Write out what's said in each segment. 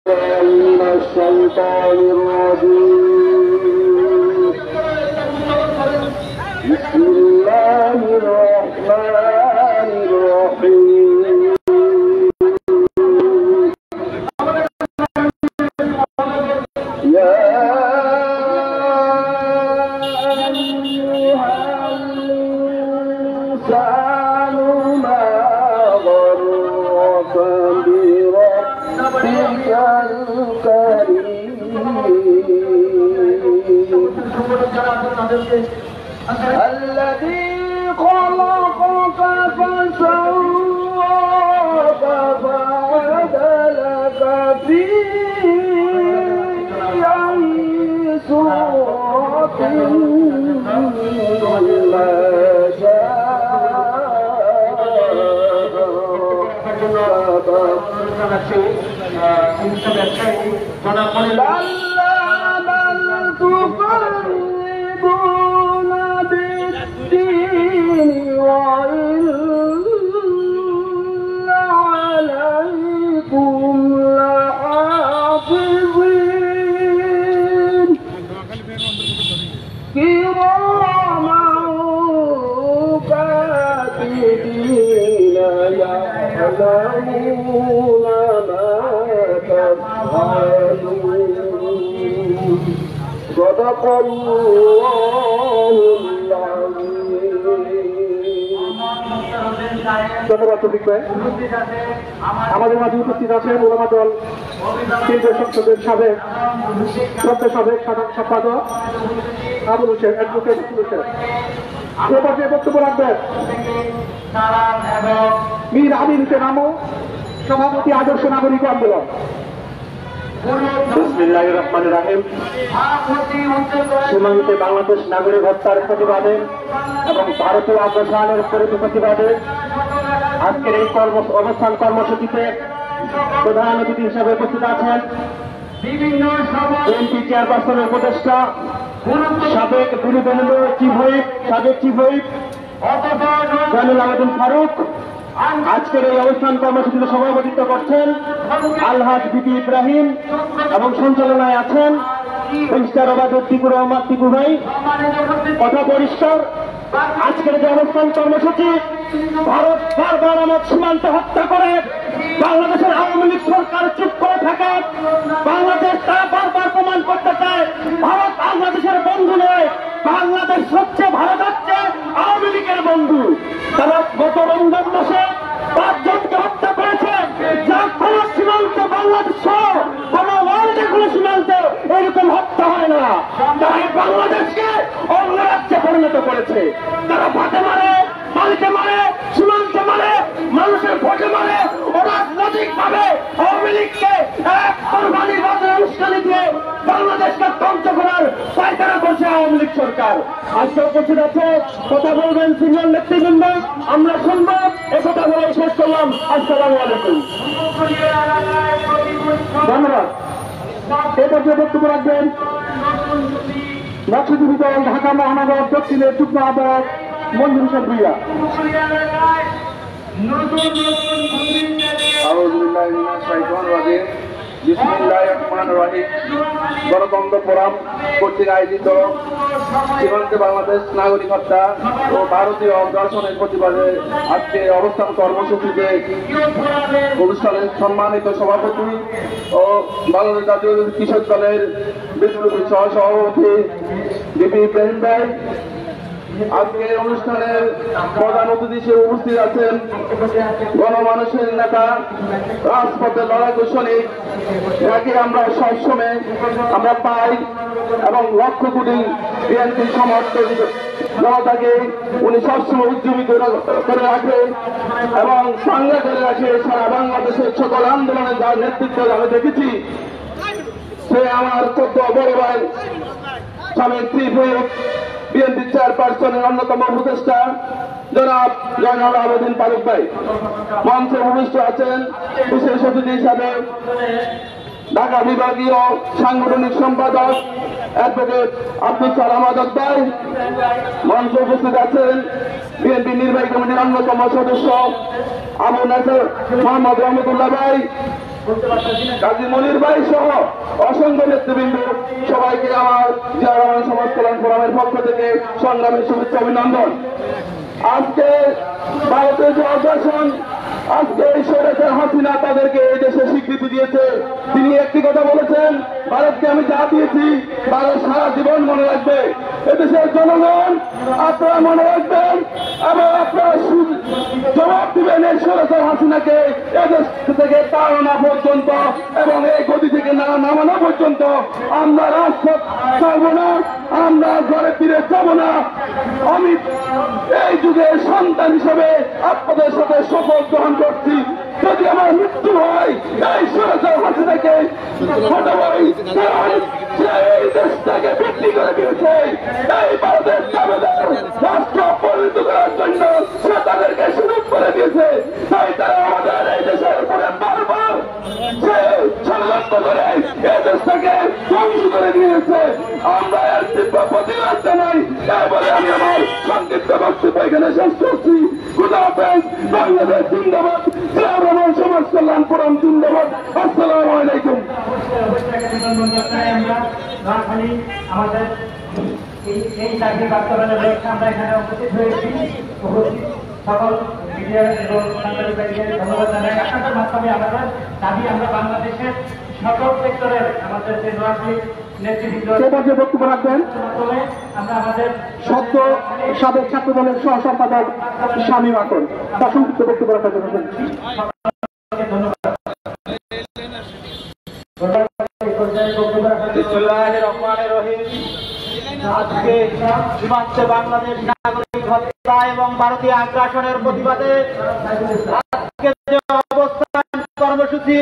من الشيطان الرجيم. بسم الله الرحمن الرحيم. يا أيها الإنسان ما غرك بربك الكريم الذي خلقك فسواك فعدلك في أي صورة ما تقربون بالدين وإن عليكم لحافظين كراما كاتبين يعلمون ما تفعلون. صدق الله العظيم. ধন্যবাদ তৌফিক ভাই। আমাদের মাঝে উপস্থিত আছেন ওলামা দল কেন্দ্রীয় সংসদের সাবেক সাধারণ সম্পাদক আবুল হোসেন, অ্যাডভোকেট আবুল হোসেন। এ পর্যায়ে বক্তব্য রাখবেন মীর আমির হোসেন আমু, সভাপতি আদর্শ নাগরিক আন্দোলন। বিসমিল্লাহির রহমানির রহিম। সীমান্তে বাংলাদেশ নাগরিক হত্যার প্রতিবাদে এবং ভারতীয় আগ্রাসনের প্রতিবাদে আজকের এই অবস্থান কর্মসূচিতে প্রধান অতিথি হিসাবে উপস্থিত আছেন বিএনপি চেয়ারপারসনের উপদেষ্টা সাবেক চিফ হুইপ জয়নুল আবেদিন ফারুক। আজকের এই অবস্থান কর্মসূচিতে সভাপতিত্ব করছেন আলহাজ বিপি ইব্রাহিম এবং সঞ্চালনায় আছেন মিস্টার ওবায়দুল টিপুর রহমান টিপু ভাই। কথা পরিষ্কার, আজকের যে অবস্থান কর্মসূচি, ভারত বারবার আমার সীমান্ত হত্যা করে বাংলাদেশের আওয়ামী লীগ সরকার চুপ করে থাকে। বাংলাদেশ তা বারবার প্রমাণ করতে চায় ভারত বাংলাদেশের বন্ধু নয়, বাংলাদেশ হচ্ছে ভারত হচ্ছে আওয়ামী লীগের বন্ধু। তারা গত রমজান মাসে 5 জনকে হত্যা করেছে, যা কোন সীমান্ত বাংলাদেশ কোন ওয়ার্ল্ডে কোন সীমান্তে এরকম হত্যা হয় না। তাই বাংলাদেশকে অঙ্গরাজ্যে পরিণত করেছে। তারা ভাতে মারে, বালিতে মারে, সীমান্তে মারে, মানুষের ভোটে মারে। ওরা রাজনৈতিক ভাবে আওয়ামী লীগকে এক কোরবানির অনুষ্ঠানে দিয়ে বাংলাদেশকে ধ্বংস করার পায়তারা করছে আওয়ামী লীগ সরকার। আজকে উপস্থিত আছে, কথা বলবেন সিনিয়র নেতৃবৃন্দ, আমরা শুনবো। এ কথা বলে শেষ করলাম। আসসালামু আলাইকুম। ধন্যবাদ। এ পর্যায়ে বক্তব্য রাখবেন মৎস্যজীবী দল ঢাকা মহানগর দক্ষিণের যুগ্ম আহ্বায়ক মঞ্জুর হোসেন ভূঁইয়া। গণতন্ত্র ফোরাম কর্তৃক আয়োজিত সীমান্তে বাংলাদেশ নাগরিক হত্যা ও ভারতীয় দর্শনের প্রতিবাদে আজকে অবস্থান কর্মসূচিতে অনুষ্ঠানের সম্মানিত সভাপতি ও বাংলাদেশ জাতীয় কৃষক দলের বিপ্লবী সহসভাপতি বিপি ইব্রাহিম ভাই। আজকে অনুষ্ঠানের প্রধান অতিথি হিসেবে উপস্থিত আছেন গণমানুষের নেতা, রাজপথে লড়াকু সৈনিক, যাকে আমরা সবসময় আমরা পাই এবং লক্ষ কোটি বিএনপি সমর্থক জনতাকে উনি সবসময় উজ্জীবিত করে রাখে এবং সাঙ্গা করে রাখে। সারা বাংলাদেশের সকল আন্দোলনে যার নেতৃত্ব আমি দেখেছি, সে আমার ছোট্ট বড় ভাই সাবেক চিফ হুইপ বিএনপি চেয়ারপারসনের অন্যতম উপদেষ্টা জনাব জয়নুল আবেদিন ফারুক ভাই। মঞ্চে উপবিষ্ট আছেন বিশেষ অতিথি হিসাবে ঢাকা বিভাগীয় সাংগঠনিক সম্পাদক অ্যাডভোকেট আব্দুল সালাম আজাদ ভাই। মঞ্চে উপস্থিত আছেন বিএনপি নির্বাহী কমিটির অন্যতম সদস্য আবু নাসর মোহাম্মদ রহমতুল্লাহ ভাই। কাজী মনির ভাই সহ অসংখ্য নেতৃবৃন্দ সবাইকে আমার জিয়া রহমান সমাজ কল্যাণ ফোরামের পক্ষ থেকে সংগ্রামী শুভেচ্ছা অভিনন্দন। আজকে ভারতের যে অগ্রাসন, আজকে এই স্বৈরাচার হাসিনা তাদেরকে এই দেশে স্বীকৃতি দিয়েছে। তিনি একটি কথা বলেছেন, ভারতকে আমি যা দিয়েছি ভারত সারা জীবন মনে রাখবে। এদেশের জনগণ আপনারা মনে রাখবেন এবং আপনারা জবাব দিবেন এই স্বৈরাচার হাসিনাকে এদেশ থেকে তাড়ানো পর্যন্ত এবং এই গদি থেকে না নামানো পর্যন্ত আমরা রাজপথ ছাড়ব না, আমরা ঘরে ফিরে যাব না। আমি এই যুগের সন্তান হিসেবে আপনাদের সাথে শপথ গ্রহণ করছি, যদি আমার মৃত্যু হয় এই স্বৈরাচার হাসিনাকে এই দেশটাকে বিক্রি করে দিয়েছে, এই ভারতের দাবিদার রাষ্ট্র পরিণত করার জন্য সে তাদেরকে সুযোগ করে দিয়েছে। তাই তারা আমাদের এই দেশের উপরে বারবার সে ষড়যন্ত্র করে এই দেশটাকে ধ্বংস করে দিয়েছে। আমরা এর তীব্র প্রতিবাদ জানাই। তাই বলে আমি আমার সংক্ষিপ্ত বক্তব্য এখানে শেষ করছি। খুদা হাফেজ। বাংলাদেশ জিন্দাবাদ। জিয়া রহমান সমাজ কল্যাণ ফোরাম জিন্দাবাদ। আসসালামু আলাইকুম। আমাদের এই চাকরি বাস্তবায়নের লক্ষ্যে আমরা এখানে উপস্থিত হয়েছি। সকল মিডিয়া এবং সাংবাদিকদের ধন্যবাদ জানাই। আপনাদের মাধ্যমে আমাদের দাবি, আমরা বাংলাদেশের সকল সেক্টরের আমাদের যে রাজনৈতিক নেতৃবৃন্দ বক্তব্য রাখবেন আমরা আমাদের সদ্য সাবেক ছাত্র দলের সহ সম্পাদক শামীম আকন তার সংক্ষিপ্ত বক্তব্য রাখার জন্য আজকে সীমান্তে বাংলাদেশ নাগরিক হত্যা এবং ভারতীয় আগ্রাসনের প্রতিবাদে আজকে যে অবস্থান কর্মসূচি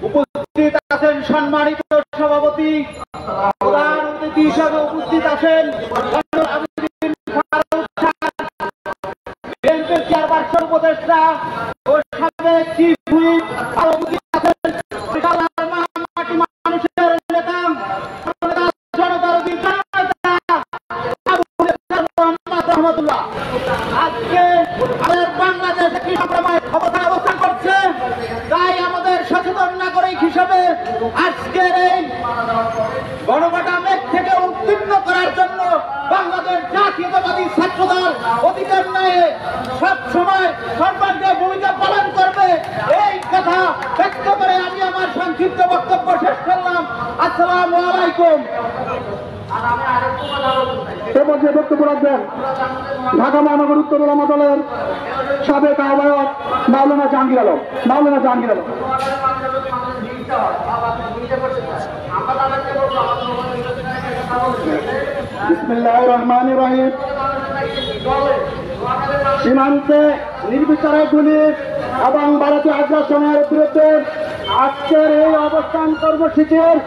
উপস্থিত আছেন সম্মানিত সভাপতি, প্রধান অতিথি হিসাবে উপস্থিত আছেন বিএনপির চেয়ারপারসন উপদেষ্টা ও সাবেক চিফ হুইপ মানুষের নেতা আজকে আমাদের বাংলাদেশ একটি সংক্রামক অবস্থায় অবস্থান করছে। তাই আমাদের সচেতন নাগরিক হিসেবে আজকের এই গণঘটা মেঘ থেকে উত্তীর্ণ করার জন্য বাংলাদেশ জাতীয়তাবাদী ছাত্রদল অধিকার ন্যায় সব সময় সর্বাগ্রে ভূমিকা পালন করবে, এই কথা ব্যক্ত করে আমি আমার সংক্ষিপ্ত বক্তব্য শেষ করলাম। আসসালামু আলাইকুম। বক্তব্য রাখবেন ঢাকা মহানগর উত্তর ওলামা দলের সাবেক আহ্বায়ক মাওলানা জাহাঙ্গীর আলম। বিসমিল্লাহির রহমানির রহিম। সীমান্তে নির্বিচারে গুলি এবং ভারতীয় আগ্রাসনের বিরুদ্ধে আজকের এই অবস্থান কর্মসূচির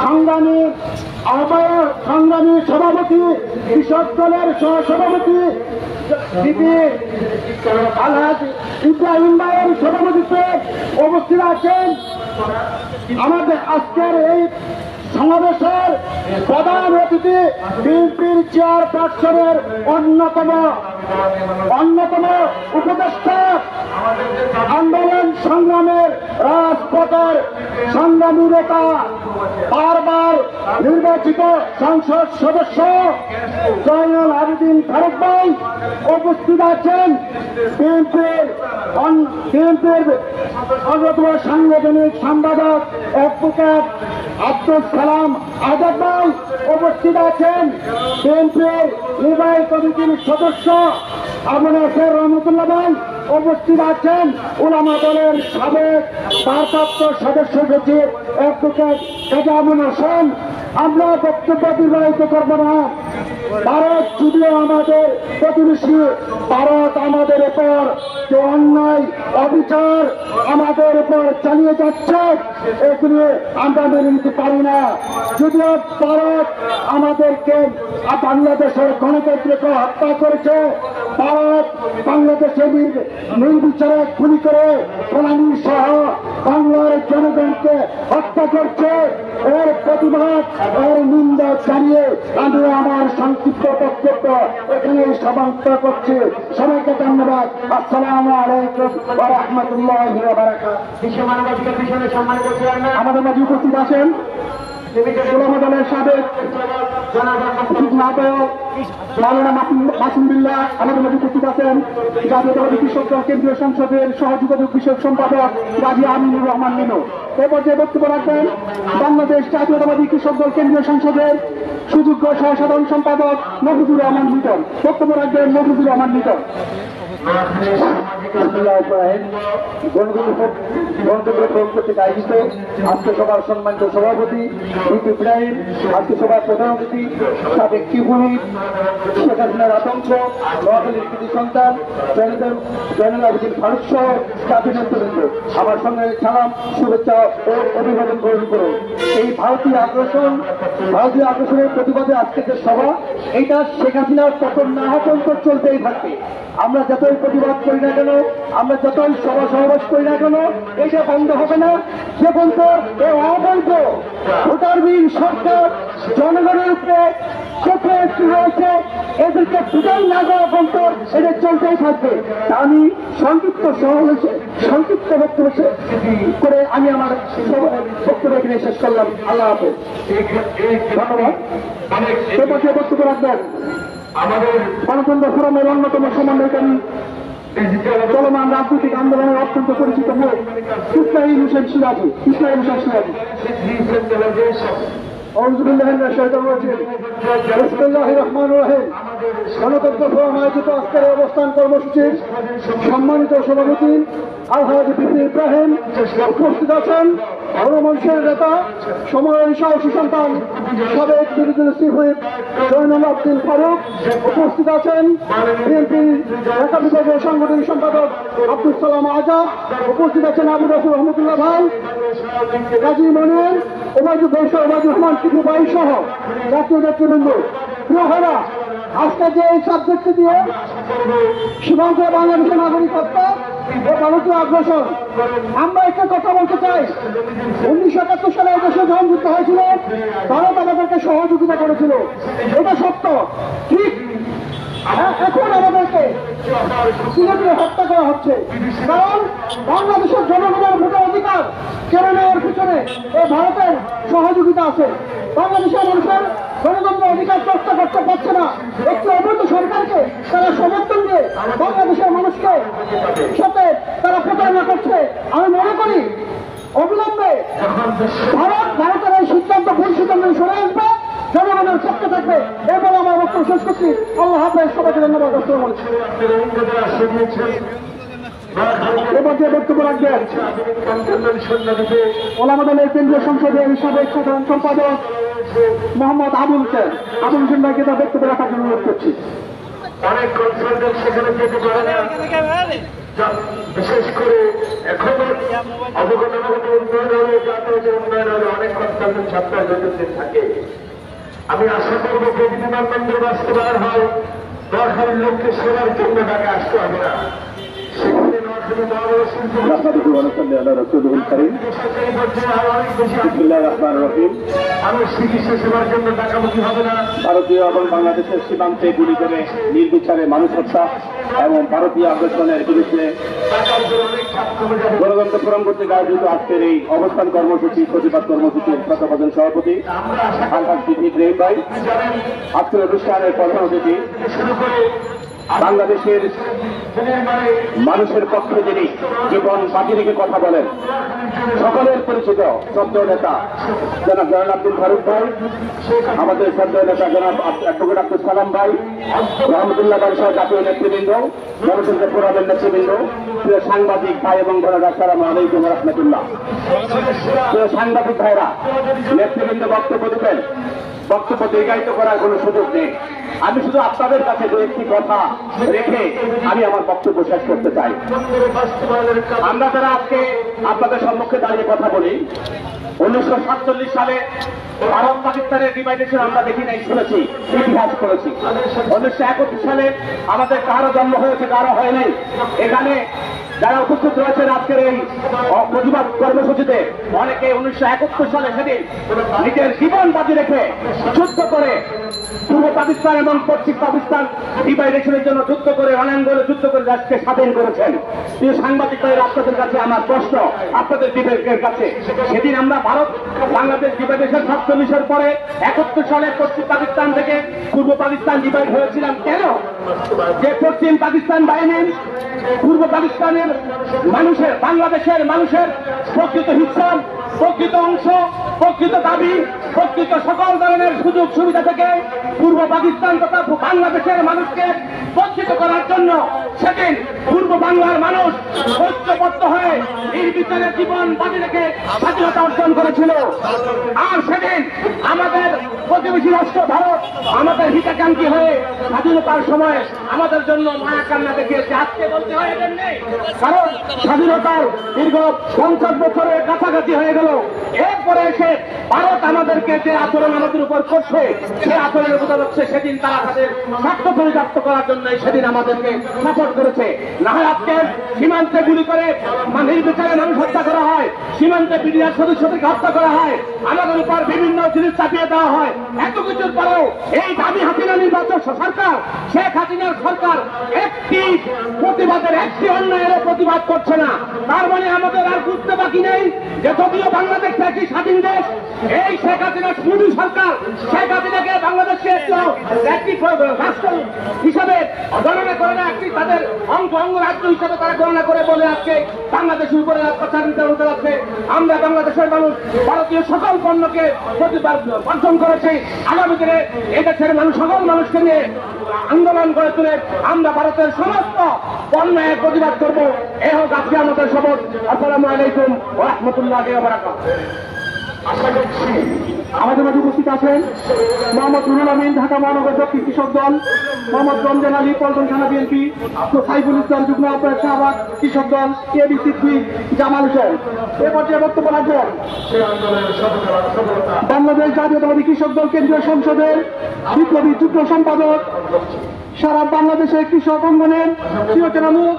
সংগ্রামী আহ্বায়ক, সংগ্রামী সভাপতি, কৃষক দলের সহসভাপতি আলহাজ ইব্রাহিম ভাইয়ের সভাপতিত্বে উপস্থিত আছেন। আমাদের আজকের এই সমাবেশের প্রধান অতিথি বিএনপির চেয়ারপারসনের অন্যতম উপদেষ্টা, আন্দোলন সংগ্রামের রাজপথের সংগ্রামী নেতা, বারবার নির্বাচিত সংসদ সদস্য জয়নুল আবেদিন ফারুক ভাই উপস্থিত আছেন। বিএনপির অন্যতম সাংগঠনিক সম্পাদক অ্যাডভোকেট আব্দুল সালাম আজাদ ভাই উপস্থিত আছেন। বিএনপির নির্বাহী কমিটির সদস্য আবু নাসের রহমতুল্লাহ ভাই উপস্থিত আছেন। উলামা দলের সাবেক ভারপ্রাপ্ত সদস্য সচিব অ্যাডভোকেট কাজী হোসেন। আমরা বক্তব্য নির্বাহিত করব না। ভারত যদিও আমাদের প্রতিবেশী, ভারত আমাদের উপর যে অন্যায় অবিচার আমাদের উপর চালিয়ে যাচ্ছে এগুলি আমরা মেনে নিতে পারি না। যদিও ভারত আমাদেরকে বাংলাদেশের গণতন্ত্রকে হত্যা করেছে, ভারত বাংলাদেশে নির্বিচারে খুনি করে ফলানি সহ বাংলার জনগণকে হত্যা করছে, এর প্রতিবাদ এর নিন্দা জানিয়ে আমি আমার সংক্ষিপ্ত বক্তব্য এখানে সমাপ্ত করছি। সবাইকে ধন্যবাদ। আসসালামু আলাইকুম ওয়া রাহমাতুল্লাহি ওয়া বারাকাতুহু। আমাদের মাঝে উপস্থিত আছেন গোলাম দলের সাবেক মাওলানা মাসুম বিল্লাহ, আমাদের মাঝে উপস্থিত আছেন জাতীয়তাবাদী কৃষক দল কেন্দ্রীয় সংসদের সহযোগাযোগ বিষয়ক সম্পাদক গাজী আমিনুর রহমান মিনু। এ পর্যায়ে বক্তব্য রাখবেন বাংলাদেশ জাতীয়তাবাদী কৃষক দল কেন্দ্রীয় সংসদের সুযোগ্য সহসাধারণ সম্পাদক মফিজুর রহমান লিটন। বক্তব্য রাখবেন মফিজুর রহমান লিটন। কর্তৃক আয়োজিত আজকে সভার সম্মানিত সভাপতি ইব্রাহিম, আজকে সভার প্রধান অতিথি সাবেক চিফ হুইপ শেখ হাসিনার আতঙ্ক, নোয়াখালীর কৃতি সন্তান জয়নুল আবেদিন ফারুক সহ জাতীয় নেতৃবৃন্দ, আমার সঙ্গে সালাম, শুভেচ্ছা ও অভিবাদন গ্রহণ করুন। এই ভারতীয় আগ্রাসনের প্রতিবাদে আজকে যে সভা, এইটা শেখ হাসিনার পতন না হওয়া পর্যন্ত চলতেই থাকবে। আমরা যতই প্রতিবাদ করি না কেন, আমরা যতই সভা সমাবেশ করি না কেন, এটা বন্ধ হবে না যে পর্যন্ত এই অবৈধ ভোটারবিহীন সরকার জনগণের উপরে চেপে রয়েছে, এদেরকে বিদায় না দেওয়া পর্যন্ত এটা চলতেই থাকবে। আমি সংক্ষিপ্ত বক্তব্য করে আমি আমার বক্তব্য এখানে শেষ করলাম। আল্লাহ হাফেজ, ধন্যবাদ। সে পক্ষে বক্তব্য রাখবেন আমাদের গণতন্ত্র ফোরামের অন্যতম সমন্বয়কারী চলমান রাজনৈতিক আন্দোলনের অত্যন্ত পরিচিত মুখ ইসমাইল হোসেন সিরাজি। গণতন্ত্র ফোরাম আয়োজিত আজকের অবস্থান কর্মসূচির সম্মানিত সভাপতি আলহাজি বিপি ইব্রাহিম, উপস্থিত আছেন গণমঞ্চের নেতা সময়ের সাহসী সন্তান সাবেক বিরোধী চিফ হুইপ জয়নুল আবেদিন ফারুক, উপস্থিত আছেন বিএনপি ঢাকা বিভাগীয় সাংগঠনিক সম্পাদক আব্দুল সালাম আজাদ, উপস্থিত আছেন আবু রাসুল রহমতুল্লাহ ভাই, গাজী মনির, ওবায়দুর রহমান টিপু ভাই সহ জাতীয় নেতৃবৃন্দ। প্রিয় ভাইরা, আজকে যে এই সাবজেক্টটি দিয়ে সীমান্তে বাংলাদেশের নাগরিকত্ব ও ভারতীয় আগ্রাসন, আমরা একটা কথা বলতে চাই। 1971 সালে এই দেশে যখন যুদ্ধ হয়েছিল, ভারত আমাদেরকে সহযোগিতা করেছিল, এটা সত্য। ঠিক এখন আমাদেরকে সিলেটে হত্যা করা হচ্ছে, কারণ বাংলাদেশের জনগণের ভোটার অধিকার কেড়ে নেওয়ার পিছনে এই ভারতের সহযোগিতা আছে। বাংলাদেশের মানুষের গণতন্ত্র অধিকার চর্চা করতে পারছে না, একটি অবৈধ সরকারকে তারা সমর্থন দিয়ে বাংলাদেশের মানুষকে সাথে তারা প্রতারণা করছে। আমি মনে করি অবিলম্বে ভারতের এই সিদ্ধান্ত ভুল সিদ্ধান্ত সরে আসবে, জনগণের পক্ষে থাকবে। এরপরে আমার বক্তব্য শেষ করছি। আল্লাহ হাফেজ, সবাইকে ধন্যবাদ। এবার যে বক্তব্য রাখবেন ওলামা দলের কেন্দ্রীয় সংসদের সাবেক সাধারণ সম্পাদক মোহাম্মদ আবুল হোসেন ভাইকে তার বক্তব্য রাখার জন্য অনুরোধ করছি। অনেক কনসালটেন্ট সেখানে যেতে পারে না, বিশেষ করে এখনো অবগত উন্নয়ন হলে জাতীয় উন্নয়ন হলে অনেক কনসালটেন্ট সপ্তাহে যতদিন থাকে। আমি আশা করবো যদি বিমানবন্দর বাস্তবায়ন হয়, নোয়াখালীর লোককে সেবার জন্য ঢাকা আসতে হবে না। সেখানে নোয়াখালী মানুষ চিকিৎসা সেবার জন্য ঢাকামুখী হবে না। ভারতীয় এবং বাংলাদেশের সীমান্তে গুলি করে নির্বিচারে মানুষ হত্যা এবং ভারতীয় আগ্রাসনের বিরুদ্ধে গণতন্ত্র ফোরাম কর্তৃক আয়োজিত আজকের এই অবস্থান কর্মসূচি প্রতিবাদ কর্মসূচির তত্ত্বাবধান সভাপতি আলহাজি ইব্রাহিম ভাই, আজকের অনুষ্ঠানের প্রধান অতিথি বাংলাদেশের মানুষের পক্ষে যিনি জীবন বাজি রেখে কথা বলেন, সকলের পরিচিত শ্রদ্ধেয় নেতা জনাব জয়নুল আবেদিন ফারুক ভাই, আমাদের শ্রদ্ধেয় নেতা জনাব অ্যাডভোকেট আব্দুল সালাম ভাই, রহমতুল্লাহ ভাই সহ জাতীয় নেতৃবৃন্দ, গণতন্ত্র ফোরামের নেতৃবৃন্দ, প্রিয় সাংবাদিক ভাই এবং বোনেরা, আসসালামু আলাইকুম ওয়া রাহমাতুল্লাহ। প্রিয় সাংবাদিক ভাইরা, নেতৃবৃন্দ বক্তব্য দেবেন, বক্তব্য দীর্ঘায়িত করার কোনো সুযোগ নেই। আমি শুধু আপনাদের কাছে দু একটি কথা রেখে আমি আমার বক্তব্য শেষ করতে চাই। আমরা যারা আজকে আপনাদের সম্মুখে দাঁড়িয়ে কথা বলি, 1947 সালে ভারত পাকিস্তানের ডিভাইডেশন আমরা দেখি নাই, শুনেছি, ইতিহাস করেছি। 1971 সালে আমাদের কারো জন্ম হয়েছে, কারো হয় নাই। এখানে যারা উপস্থিত রয়েছেন আজকের এই প্রতিবাদ কর্মসূচিতে, অনেকে 1971 সালে সেদিন নিজের জীবন বাজি রেখে যুদ্ধ করে পূর্ব পাকিস্তান এবং পশ্চিম পাকিস্তান ডিভাইডেশনের জন্য যুদ্ধ করে, রণাঙ্গনে যুদ্ধ করে রাষ্ট্রকে স্বাধীন করেছেন। প্রিয় সাংবাদিক ভাইয়েরা, আপনাদের কাছে আমার প্রশ্ন, আপনাদের বিবেকের কাছে, সেদিন আমরা ভারত বাংলাদেশ ডিভাইডেশন 47-এর পরে 71 সালে পশ্চিম পাকিস্তান থেকে পূর্ব পাকিস্তান ডিভাইড হয়েছিলাম কেন? যে পশ্চিম পাকিস্তান বাহিনী পূর্ব পাকিস্তানের মানুষের, বাংলাদেশের মানুষের প্রকৃত হিসাব, প্রকৃত অংশ, প্রকৃত দাবি, প্রকৃত সকল ধরনের সুযোগ সুবিধা থেকে পূর্ব পাকিস্তান তথা বাংলাদেশের মানুষকে বঞ্চিত করার জন্য সেদিন পূর্ব বাংলার মানুষ ঐক্যবদ্ধ হয়ে নির্বিচারে জীবন বাজি রেখে স্বাধীনতা অর্জন করেছিল। আর সেদিন আমাদের প্রতিবেশী রাষ্ট্র ভারত আমাদের হিতাকাঙ্ক্ষী হয়ে স্বাধীনতার সময় আমাদের জন্য মায়া কান্না দেখিয়েছে। আজকে বলতে হয় এদের নেই, কারণ স্বাধীনতার দীর্ঘ 50 বছরের কাছাকাছি হয়ে গেল। এরপরে এসে ভারত আমাদেরকে যে আচরণ আমাদের উপর করছে, সে আচরণের বোঝা যাচ্ছে সেদিন তারা তাদের স্বার্থ পরিত্যক্ত করার জন্য সেদিন আমাদেরকে সাপোর্ট করেছে। না হয় আজকে সীমান্তে গুলি করে নির্বিচারে মানুষ হত্যা করা হয়, সীমান্তে বিডিআর সদস্যদেরকে হত্যা করা হয়, আমাদের উপর বিভিন্ন জিনিস চাপিয়ে দেওয়া হয়। এত কিছুর পরেও এই দাবি হাসিনা নির্বাচন সরকার, শেখ হাসিনার সরকার একটি প্রতিবাদের, একটি অন্যায়ের প্রতিবাদ করছে না। তার মানে আমাদের আর বুঝতে বাকি নেই যে যদিও বাংলাদেশ একটি স্বাধীন দেশ, এই শেখ হাসিনার মোদী সরকার শেখ হাসিনাকে বাংলাদেশকে একটি রাষ্ট্র হিসাবে গণনা করে না, একটি তাদের অঙ্গরাজ্য হিসাবে তারা গণনা করে বলে আজকে বাংলাদেশের উপরে অত্যাচার নিতে যাচ্ছে। আমরা বাংলাদেশের মানুষ ভারতীয় সকল পণ্যকে বর্জন করেছি। আগামী দিনে এই দেশের মানুষ, সকল মানুষকে নিয়ে আন্দোলন করে তুলে আমরা ভারতের সমস্ত পণ্যের প্রতিবাদ করবো। এ হোক আজকে আমাদের শপথ। আসসালামু আলাইকুম ওয়া রাহমাতুল্লাহি ওয়া বারাকাতুহু। আশা করছি আমাদের মাঝে উপস্থিত আছেন মোহাম্মদ রুহুল আমিন, ঢাকা মহানগর দক্ষিণ কৃষক দল, মোহাম্মদ রমজান আলী, পল্টন থানা বিএনপি, সাইফুল ইসলাম, যুগ্ম আহ্বায়ক শাহবাগ কৃষক দল, কেবিসি, জামাল হোসেন। এ পর্যায়ে বক্তব্য রাখবেন সেই আন্দোলনের সফলতা বাংলাদেশ জাতীয়তাবাদী কৃষক দল কেন্দ্রীয় সংসদের বিপ্লবী যুগ্ম সম্পাদক, সারা বাংলাদেশের কৃষক অঙ্গনের চিরচেনামুখ,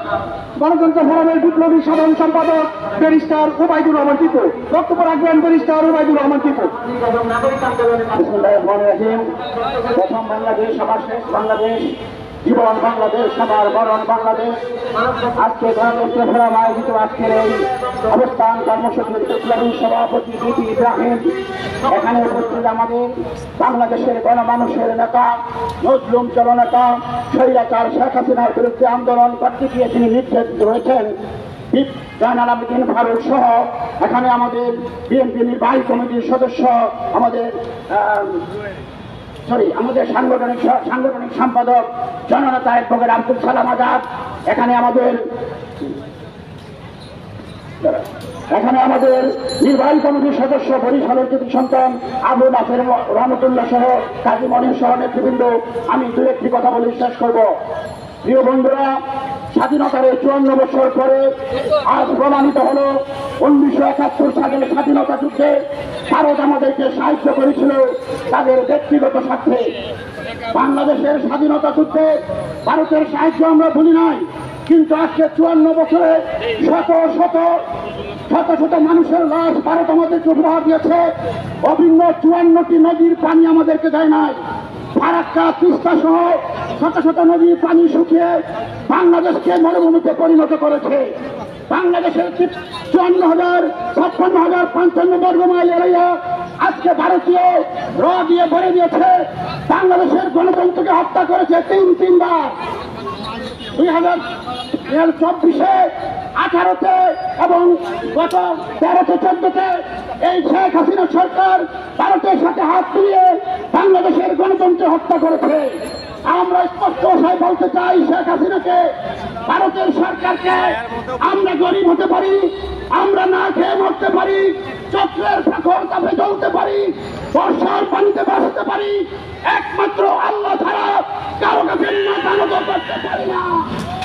গণতন্ত্র ফোরামের বিপ্লবী সাধারণ সম্পাদক ব্যারিস্টার ওবায়দুর রহমান টিপু। বক্তব্য রাখবেন ব্যারিস্টার ওবায়দুর রহমান টিপু। প্রথম বাংলাদেশ সবার শেষ বাংলাদেশ, জীবন বাংলাদেশ সবার বরণ বাংলাদেশ। আজকে গণতন্ত্র ফোরাম আয়োজিত আজকের এই অবস্থান কর্মসূচির বিপ্লবী সভাপতি বিপি ইব্রাহিম, এখানে উপস্থিত আমাদের বাংলাদেশের গণমানুষের নেতা, মজলুম জননেতা, স্বৈরাচার শেখ হাসিনার বিরুদ্ধে আন্দোলন করতে গিয়ে তিনি নির্দেশ রয়েছেন জয়নাল আবেদিন ফারুক সহ এখানে আমাদের বিএনপি নির্বাহী কমিটির সদস্য, আমাদের সাংগঠনিক সম্পাদক জননেতা অ্যাডভোকেট আব্দুল সালাম আজাদ, এখানে আমাদের নির্বাহী কমিটির সদস্য বরিশালের জ্যোতি সন্তান আবু নাসের রহমতুল্লাহ সহ কাজী মনির সহ নেতৃবৃন্দ। আমি দু একটি কথা বলে শেষ করব। প্রিয় বন্ধুরা, স্বাধীনতার 54 বছর পরে আজ প্রমাণিত হল 1971 সালের স্বাধীনতা যুদ্ধে ভারত আমাদেরকে সাহায্য করেছিল তাদের ব্যক্তিগত স্বার্থে। বাংলাদেশের স্বাধীনতা যুদ্ধে ভারতের সাহায্য আমরা ভুলি নাই, কিন্তু আজকে 54 বছরে শত শত মানুষের লাশ ভারত আমাদেরকে উপহার দিয়েছে। অভিন্ন 54টি নদীর পানি আমাদেরকে দেয় নাই। ফারাক্কা, তিস্তা সহ শত নদীর পানি শুকিয়ে বাংলাদেশকে মরুভূমিতে পরিণত করেছে। বাংলাদেশের 54,055 বর্গ মাইল এরিয়া আজকে ভারতীয় র দিয়ে ভরে দিয়েছে। বাংলাদেশের গণতন্ত্রকে হত্যা করেছে তিনবার। 2024-এ, 18-তে এবং গত 13-তে 14-তে এই শেখ হাসিনা সরকার ভারতের সাথে হাত মিলিয়ে বাংলাদেশের গণতন্ত্র হত্যা করেছে। আমরা স্পষ্ট ভাষায় বলতে চাই, শেখ হাসিনাকে, ভারতের সরকারকে, আমরা গরিব হতে পারি, আমরা না খেয়ে মরতে পারি, চক্রের ফাঁকর তাপে জ্বলতে পারি, বর্ষার পানিতে বাঁচতে পারি, একমাত্র আল্লাহ ছাড়া কারো কাছে মাতানত করতে পারি না।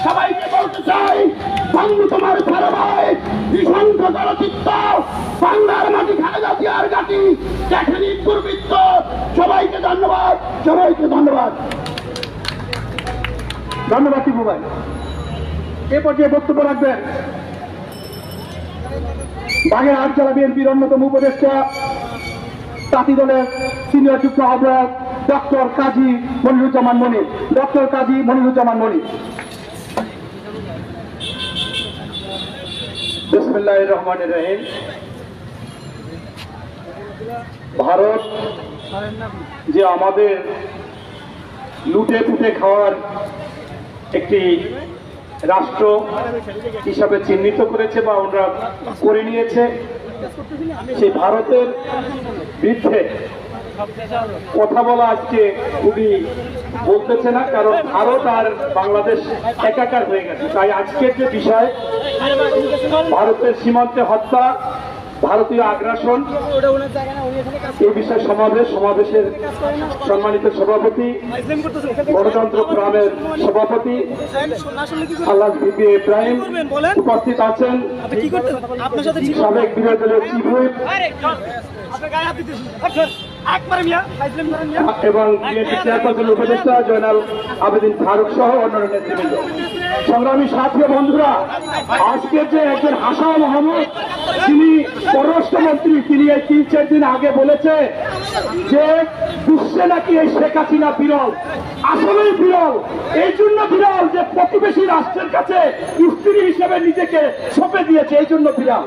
সবাইকে বলতে চাই, বন্ধু তোমার ধারাবাহিক নিঃসংখ্য চলচ্চিত্র বাংলার মাটি খালেদা জিয়ার ঘাঁটি দেখেনি দুর্বৃত্ত। সবাইকে ধন্যবাদ, সবাইকে ধন্যবাদ। ধন্যবাদ টিপু ভাই। এ পর্যায়ে বক্তব্য রাখবেন বাগেরহাট জেলা বিএনপির অন্যতম উপদেষ্টা তাঁতি দলের সিনিয়র যুগ্ম আহ্বায়ক ডক্টর কাজী মনিরুজ্জামান মনির। বিসমিল্লাহির রহমানির রহিম। ভারত যে আমাদের লুটে পুটে খাওয়ার একটি রাষ্ট্র হিসাবে চিহ্নিত করেছে বা ওরা করে নিয়েছে, সেই ভারতের বিরুদ্ধে কথা বলা আজকে খুবই বলতেছে না, কারণ ভারত আর বাংলাদেশ একাকার হয়ে গেছে। তাই আজকের যে বিষয়, ভারতের সীমান্তে হত্যা, ভারতীয় আগ্রাসন, এই বিষয়ে সমাবেশের সম্মানিত সভাপতি, গণতন্ত্র ফোরামের সভাপতি আল্লাহ ভিপি ইব্রাহিম উপস্থিত আছেন, সাবেক বিরোধী দলের চিফ হুইপ এবং বিএনপি চেয়ারপারসন উপদেষ্টা জয়নাল আবেদিন ফারুক সহ অন্যান্য নেতৃবৃন্দ। সংগ্রামী সাথী বন্ধুরা, আজকের যে একজন হাসান মাহমুদ, তিনি পররাষ্ট্রমন্ত্রী, তিনি এই 3-4 দিন আগে বলেছে যে বিশ্বে নাকি এই শেখ হাসিনা বিরল। আসলেই বিরল, এই জন্য বিরল যে প্রতিবেশী রাষ্ট্রের কাছে স্ত্রী হিসেবে নিজেকে সঁপে দিয়েছে, এই জন্য বিরল।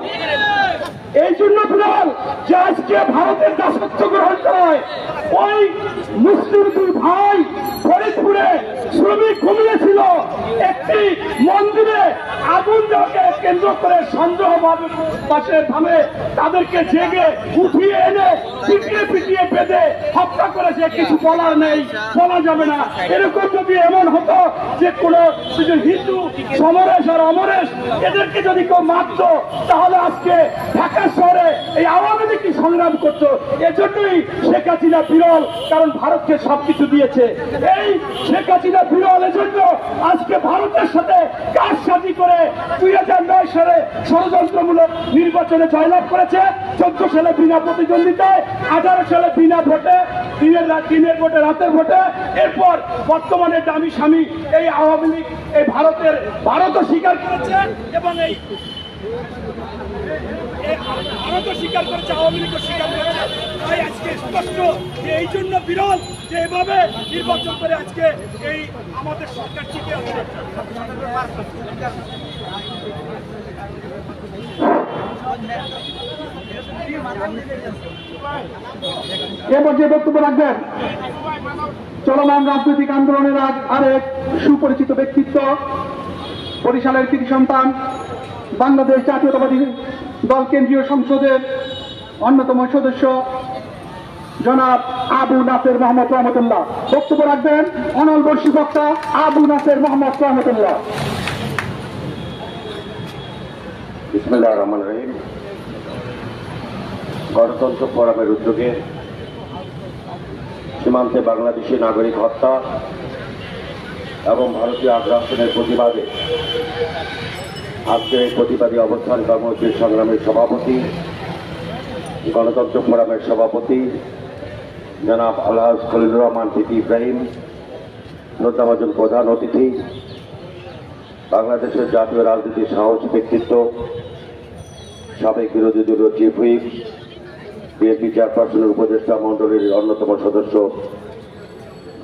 এই জন্য বিরল যে আজকে ভারতের দাসত্ব গ্রহণ করায় ওই মুসলিম দুই ভাই ফরিদপুরে শ্রমিক ঘুমিয়েছিল, একটি মন্দিরে আগুন দেওয়াকে কেন্দ্র করে সন্দেহ পাশের ধামে তাদেরকে জেগে উঠিয়ে এনে পিটিয়ে বেঁধে হত্যা করেছে। কিছু বলার নেই, বলা যাবে না। এরকম যদি এমন হতো যে কোনো হিন্দু সমরেশ আর অমরেশ এদেরকে যদি কেউ মারত, তাহলে আজকে ঢাকা শহরে এই আওয়ামী লীগ সংগ্রাম করত। এজন্যই শেখ হাসিনা বিরল, কারণ ভারতকে সবকিছু দিয়েছে। এই শেখ হাসিনা বিরল এজন্য আজকে ভারতের সাথে কারসাজি করে 2009 সালে ষড়যন্ত্রমূলক নির্বাচনে জয়লাভ করেছে, 14 সালে বিনা প্রতিদ্বন্দ্বিতায়, 18 সালে বিনা ভোটে, দিনের ভোটে, রাতের ভোটে। এরপর বর্তমানে দামি স্বামী এই আওয়ামী লীগ এই ভারতও স্বীকার করেছে এবং এই ভারতও স্বীকার করেছে, আওয়ামী লীগও স্বীকার করেছে। তাই আজকে স্পষ্ট যে এই জন্য বিরল যে এভাবে নির্বাচন করে আজকে এই আমাদের সরকার টিকে আছে। এ পর্যায়ে বক্তব্য রাখবেন চলমান রাজনৈতিক আন্দোলনের আরেক সুপরিচিত ব্যক্তিত্ব, বরিশালের কৃতি সন্তান, বাংলাদেশ জাতীয়তাবাদী দল কেন্দ্রীয় সংসদের অন্যতম সদস্য জনাব আবু নাসের মোহাম্মদ রহমতুল্লাহ। বক্তব্য রাখবেন অনল বর্ষী বক্তা আবু নাসের মোহাম্মদ রহমতুল্লাহ। বিসমিল্লাহির রহমানির রহিম। গণতন্ত্র ফোরামের উদ্যোগে সীমান্তে বাংলাদেশি নাগরিক হত্যা এবং ভারতীয় আগ্রাসনের প্রতিবাদে আজকের এই প্রতিবাদী অবস্থান কর্মসূচির সংগ্রামের সভাপতি, গণতন্ত্র ফোরামের সভাপতি জনাব আলহাজ খলিলুর রহমান ভিপি ইব্রাহিম, শ্রদ্ধাভাজন প্রধান অতিথি, বাংলাদেশের জাতীয় রাজনীতির সাহসী ব্যক্তিত্ব, সাবেক বিরোধী দলীয় চিফ হুইপ, বিএনপি চেয়ারপারসনের উপদেষ্টা মণ্ডলীর অন্যতম সদস্য,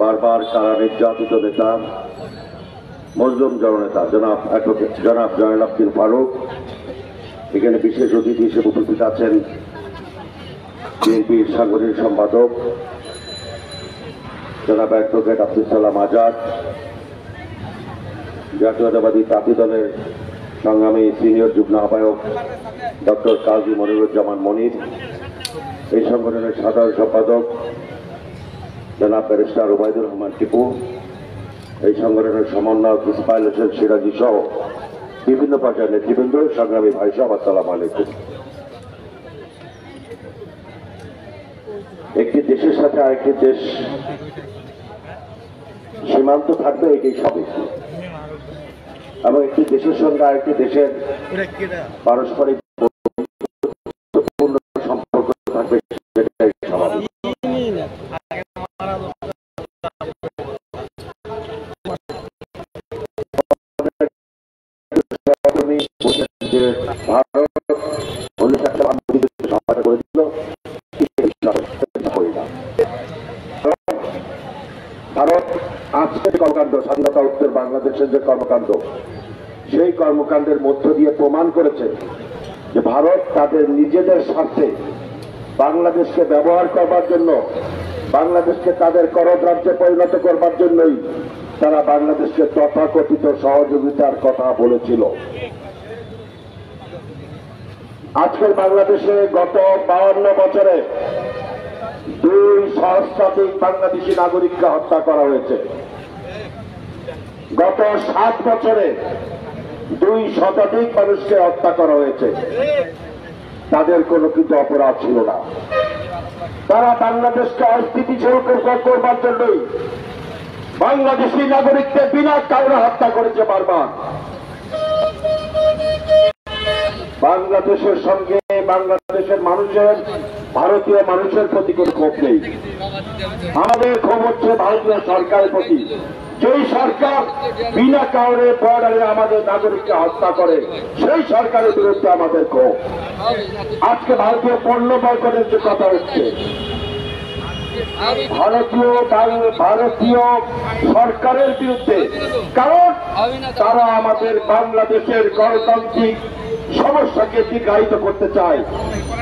বারবার কারা নির্যাতিত নেতা, মজলুম জননেতা জনাব জয়নাল আবেদিন ফারুক, এখানে বিশেষ অতিথি হিসেবে উপস্থিত আছেন বিএনপির সাংগঠনিক সম্পাদক জনাব অ্যাডভোকেট আব্দুল সালাম আজাদ, জাতীয়তাবাদী তাঁতি দলের সংগ্রামী সিনিয়র যুগ্ম আহ্বায়ক ডক্টর কাজী মনিরুজ্জামান মনির, এই সংগঠনের সাধারণ সম্পাদক জনাব ব্যারিস্টার ওবায়দুর রহমান টিপু, এই সংগঠনের সমন্বয়ক ইসমাইল হোসেন সিরাজি সহ বিভিন্ন পর্যায়ের নেতৃবৃন্দ, সংগ্রামী ভাই সাহেব, আসসালামু আলাইকুম। একটি দেশের সাথে আরেকটি দেশ সীমান্ত থাকবে, এটাই স্বাভাবিক, এবং একটি দেশের সঙ্গে আরেকটি দেশের পারস্পরিক সম্পর্ক থাকবে, সেটাই স্বাভাবিক। ভারত কর্মকাণ্ড, স্বাধীনতা উত্তর বাংলাদেশের যে কর্মকাণ্ড, সেই কর্মকাণ্ডের মধ্য দিয়ে প্রমাণ করেছে যে ভারত তাদের নিজেদের স্বার্থে বাংলাদেশকে ব্যবহার করবার জন্য, বাংলাদেশকে তাদের করদ রাজ্যে পরিণত করবার জন্যই তারা বাংলাদেশকে তথাকথিত সহযোগিতার কথা বলেছিল। আজকের বাংলাদেশে গত 52 বছরে 2 সহস্রাধিক বাংলাদেশি নাগরিককে হত্যা করা হয়েছে। গত 7 বছরে 2 শতাধিক মানুষকে হত্যা করা হয়েছে। তাদের কোনো কিন্তু অপরাধ ছিল না। তারা বাংলাদেশকে অস্থিতিশীল করবার জন্যই বাংলাদেশি নাগরিকদের বিনা কারণে হত্যা করেছে বারবার। বাংলাদেশের সঙ্গে বাংলাদেশের মানুষের, ভারতীয় মানুষের প্রতি কোনো ক্ষোভ নেই। আমাদের ক্ষোভ হচ্ছে ভারতীয় সরকারের প্রতি। যেই সরকার বিনা কারণে বর্ডারে আমাদের নাগরিককে হত্যা করে, সেই সরকারের বিরুদ্ধে আমাদের ক্ষোভ। আজকে ভারতীয় পণ্য বয়কটের যে কথা হচ্ছে, ভারতীয় সরকারের বিরুদ্ধে, কারণ তারা আমাদের বাংলাদেশের গণতান্ত্রিক সমস্যাকে দীর্ঘায়িত করতে চায়।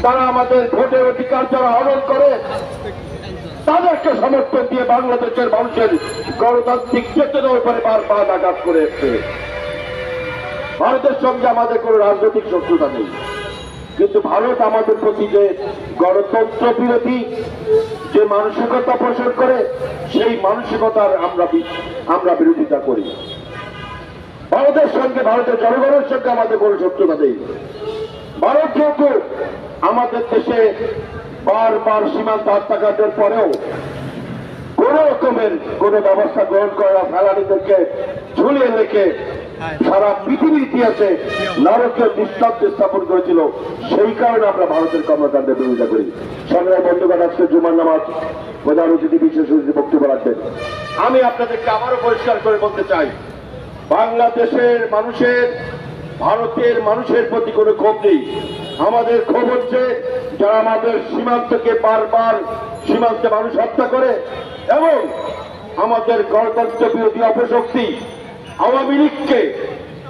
তারা আমাদের ভোটের অধিকার যারা হরণ করে, তাদেরকে সমর্থন দিয়ে বাংলাদেশের মানুষের গণতান্ত্রিক চেতনার উপরে বারবার আঘাত করে এসছে। ভারতের সঙ্গে আমাদের কোন রাজনৈতিক শত্রুতা নেই, কিন্তু ভারত আমাদের প্রতি যে গণতন্ত্র বিরোধী যে মানসিকতা পোষণ করে, সেই মানসিকতার আমরা বিরোধিতা করি। ভারতের সঙ্গে, ভারতের জনগণের সঙ্গে আমাদের কোন শত্রুতা নেই। ভারত যেহেতু আমাদের দেশে বারবার সীমান্ত হত্যাকাণ্ডের পরেও কোন রকমের কোন ব্যবস্থা গ্রহণ করে না, ফেলানিদেরকে ঝুলিয়ে রেখে সারা পৃথিবীর ইতিহাসে নারকীয় দৃষ্টান্ত স্থাপন করেছিল, সেই কারণে আমরা ভারতের কর্মকাণ্ডের বিরোধিতা করি। সংগ্রামী বন্ধুগণ, আজকে জুমার নামাজ প্রধান অতিথি বিশেষ অতিথি বক্তব্য রাখবেন। আমি আপনাদেরকে আবারও পরিষ্কার করে বলতে চাই, বাংলাদেশের মানুষের, ভারতের মানুষের প্রতি কোনো ক্ষোভ নেই। আমাদের ক্ষোভ হচ্ছে যারা আমাদের সীমান্তকে বারবার সীমান্তে মানুষ হত্যা করে এবং আমাদের গণতন্ত্র বিরোধী অপশক্তি আওয়ামী লীগকে